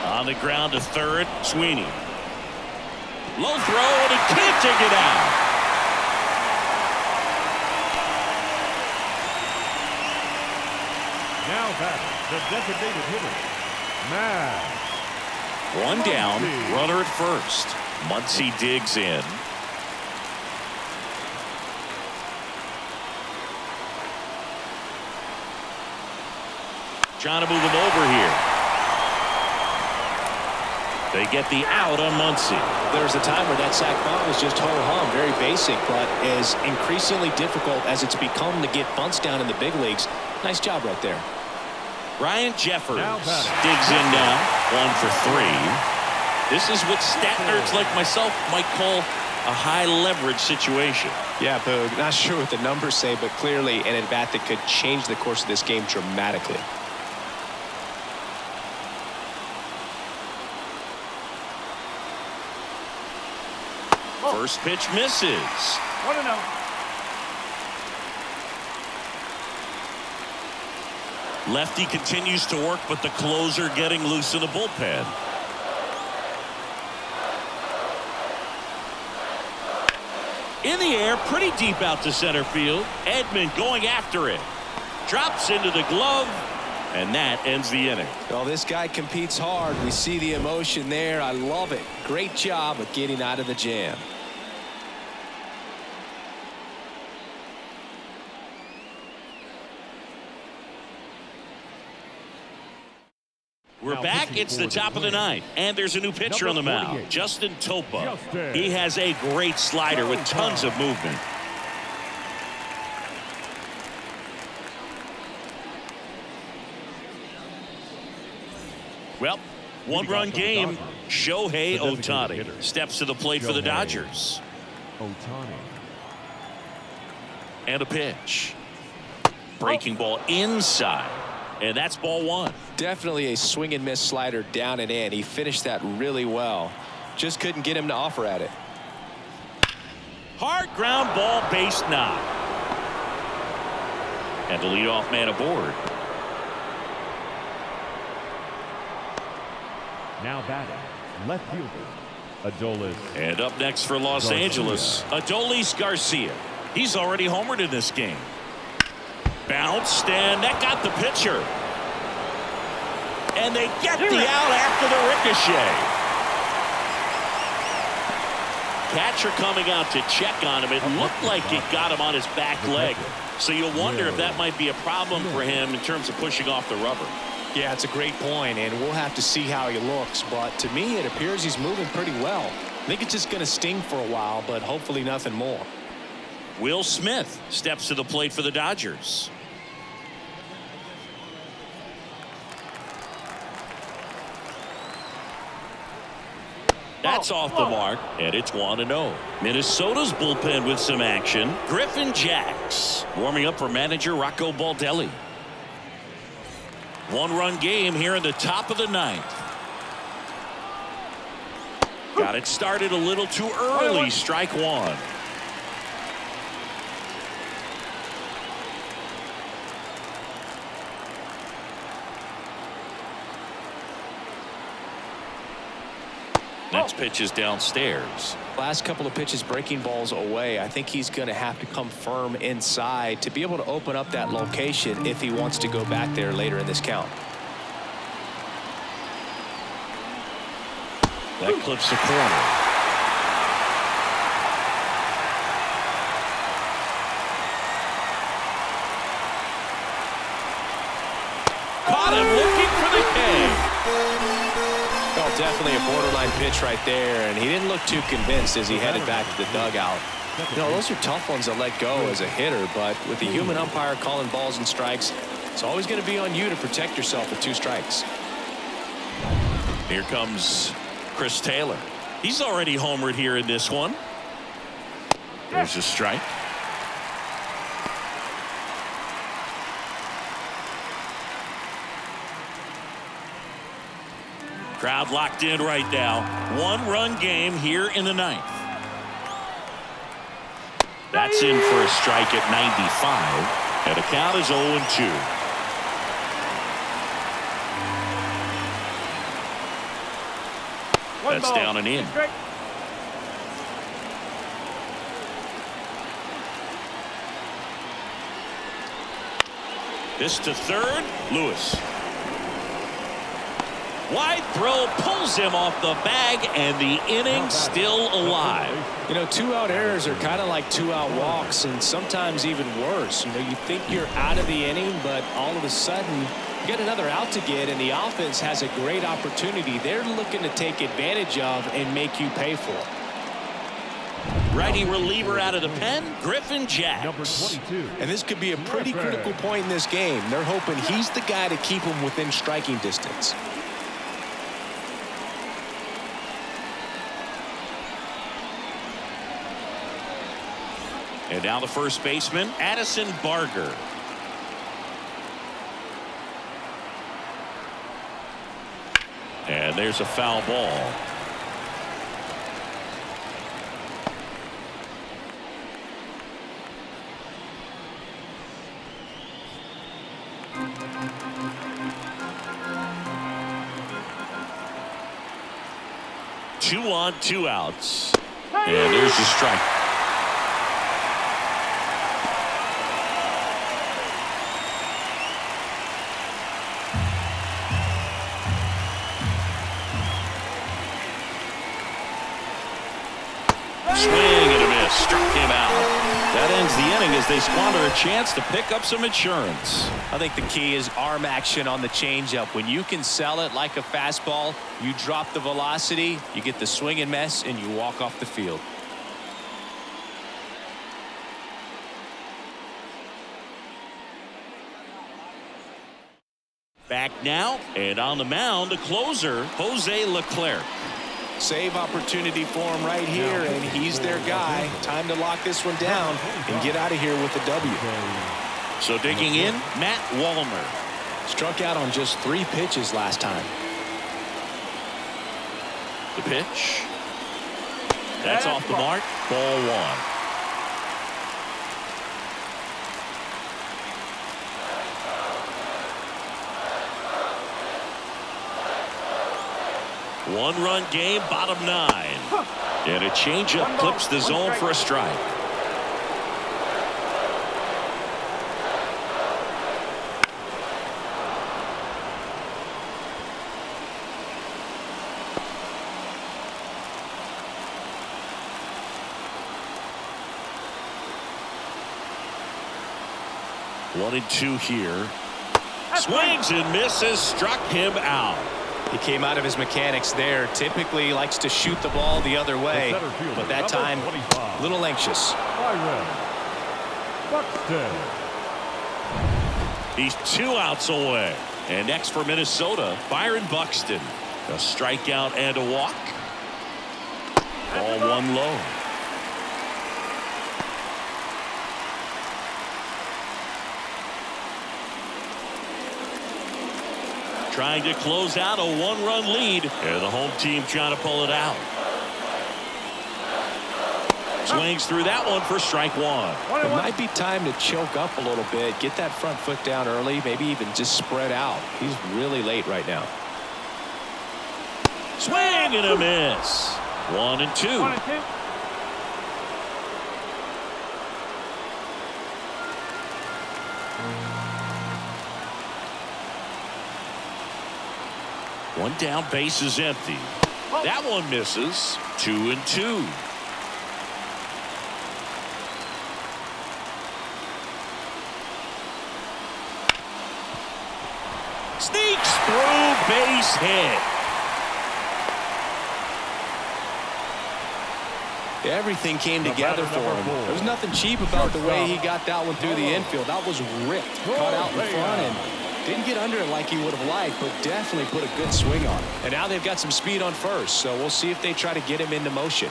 On the ground to third, Sweeney. Low throw, and he can't take it out. Now batting, the designated hitter, Matt. One down, runner at first. Muncy digs in. Trying to move him over here. They get the out on Muncy. There was a time where that sac bunt was just ho-hum, very basic, but as increasingly difficult as it's become to get bunts down in the big leagues. Nice job right there. Ryan Jeffers digs in now, 1 for 3. This is what stat nerds like myself might call a high leverage situation. Yeah, Boog, not sure what the numbers say, but clearly an at-bat that could change the course of this game dramatically. First pitch misses. 1-0. Lefty continues to work, but the closer getting loose in the bullpen. In the air, pretty deep out to center field. Edman going after it. Drops into the glove, and that ends the inning. Well, this guy competes hard. We see the emotion there. I love it. Great job of getting out of the jam. We're back. It's the top of the ninth, and there's a new pitcher on the mound, Justin Topa. He has a great slider with tons of movement. Well, one-run game. Shohei Ohtani steps to the plate for the Dodgers. Ohtani. And a pitch. Breaking ball inside. And that's ball 1. Definitely a swing and miss slider down and in. He finished that really well. Just couldn't get him to offer at it. Hard ground ball, base knock. And the leadoff man aboard. Now batting, left fielder, Adolis. And up next for Los Angeles, Adolis Garcia. He's already homered in this game. Bounced, and that got the pitcher. And they get the out after the ricochet. Catcher coming out to check on him. It looked like it got him on his back leg. So you'll wonder if that might be a problem for him in terms of pushing off the rubber. Yeah, it's a great point, and we'll have to see how he looks. But to me, it appears he's moving pretty well. I think it's just going to sting for a while, but hopefully nothing more. Will Smith steps to the plate for the Dodgers. That's off the mark, and it's 1-0. Minnesota's bullpen with some action. Griffin Jax warming up for manager Rocco Baldelli. One-run game here in the top of the ninth. Got it started a little too early. Strike 1. Next pitch is downstairs. Last couple of pitches breaking balls away. I think he's going to have to come firm inside to be able to open up that location if he wants to go back there later in this count. That clips the corner. Caught him looking for the K. Oh, definitely a borderline pitch right there, and he didn't look too convinced as he headed back to the dugout. You know, those are tough ones to let go as a hitter, but with the human umpire calling balls and strikes, it's always going to be on you to protect yourself with 2 strikes. Here comes Chris Taylor. He's already homered here in this one. There's a strike. Crowd locked in right now. 1-run game here in the 9th. That's in for a strike at 95. And the count is 0-2. That's down and in. This to third. Lewis. Wide throw pulls him off the bag, and the inning still alive. You know, 2-out errors are kind of like 2-out walks, and sometimes even worse. You know, you think you're out of the inning, but all of a sudden you get another out to get, and the offense has a great opportunity they're looking to take advantage of and make you pay for. Righty reliever out of the pen, Griffin Jax. Number 22. And this could be a pretty critical point in this game. They're hoping he's the guy to keep them within striking distance. And now the first baseman, Addison Barger. And there's a foul ball. Two on, 2 outs. And there's the strike. Swing and a miss. Struck him out. That ends the inning as they squander a chance to pick up some insurance. I think the key is arm action on the changeup. When you can sell it like a fastball, you drop the velocity, you get the swing and miss, and you walk off the field. Back now, and on the mound, the closer, Jose Leclerc. Save opportunity for him right here, and he's their guy. Time to lock this one down and get out of here with a W. So digging in, Matt Wallner. Struck out on just 3 pitches last time. The pitch. That's off the mark. Ball 1. One-run game, bottom 9. And a changeup clips the zone for a strike. One and 2 here. Swings and misses, struck him out. He came out of his mechanics there. Typically likes to shoot the ball the other way, but that time a little anxious. Byron Buxton. He's 2 outs away. And next for Minnesota, Byron Buxton. A strikeout and a walk. Ball 1 low. Trying to close out a 1-run lead, and the home team trying to pull it out. Swings through that one for strike 1. It might be time to choke up a little bit, get that front foot down early, maybe even just spread out. He's really late right now. Swing and a miss. 1 and 2. 1 and 2. One down, base is empty. That one misses. 2 and 2. Sneaks through, base hit. Everything came together for him. There was nothing cheap about the way he got that one through the infield. That was ripped, cut out in front, and didn't get under it like he would have liked, but definitely put a good swing on it. And now they've got some speed on first, so we'll see if they try to get him into motion.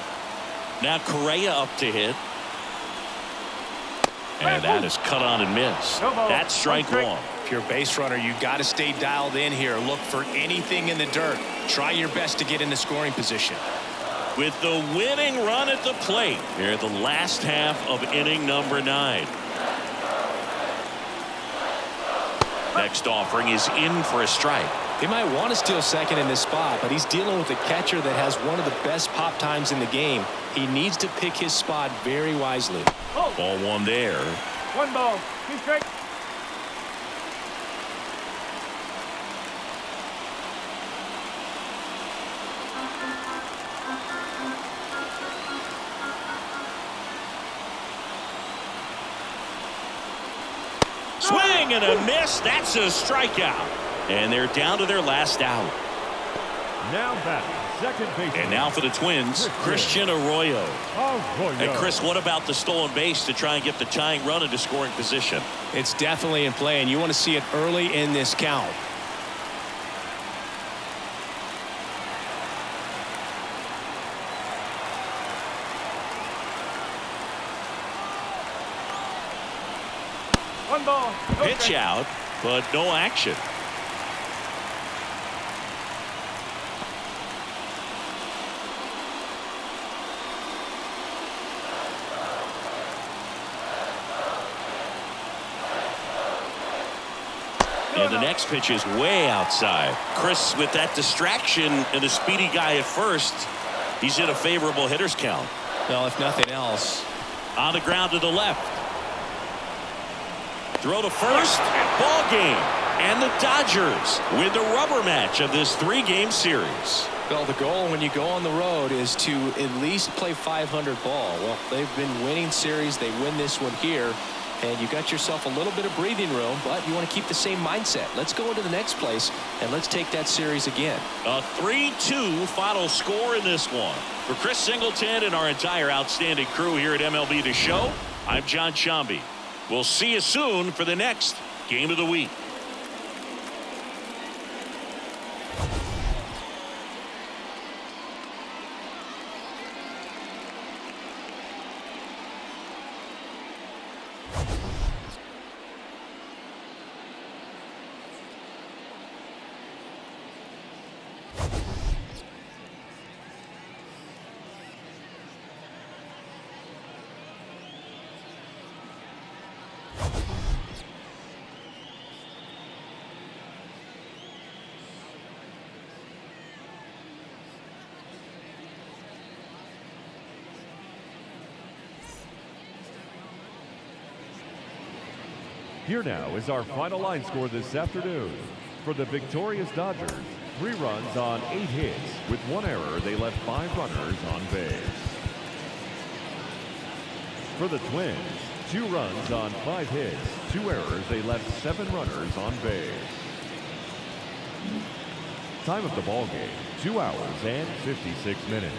Now Correa up to hit. And that is cut on and missed. That's strike one. If you're a base runner, you got to stay dialed in here. Look for anything in the dirt. Try your best to get in the scoring position. With the winning run at the plate here at the last half of inning number 9. Next offering is in for a strike. He might want to steal second in this spot, but he's dealing with a catcher that has one of the best pop times in the game. He needs to pick his spot very wisely. Ball one there. 1 ball, 2 strikes. Swing and a miss. That's a strikeout. And they're down to their last out. Now batting, second baseman. And now for the Twins, Christian Arroyo. Arroyo. And Chris, what about the stolen base to try and get the tying run into scoring position? It's definitely in play, and you want to see it early in this count. One ball. No Pitch strike. out, but no action. And the next pitch is way outside. Chris, with that distraction and a speedy guy at first, he's in a favorable hitter's count. Well, if nothing else. On the ground to the left. Throw to first. Ball game. And the Dodgers win the rubber match of this 3-game series. Well, the goal when you go on the road is to at least play 500 ball. Well, they've been winning series. They win this one here. And you got yourself a little bit of breathing room, but you want to keep the same mindset. Let's go into the next place, and let's take that series again. A 3-2 final score in this one. For Chris Singleton and our entire outstanding crew here at MLB The Show, I'm John Sciambi. We'll see you soon for the next Game of the Week. Here now is our final line score this afternoon. For the victorious Dodgers, 3 runs on 8 hits. With 1 error, they left 5 runners on base. For the Twins, 2 runs on 5 hits. 2 errors, they left 7 runners on base. Time of the ball game, 2 hours and 56 minutes.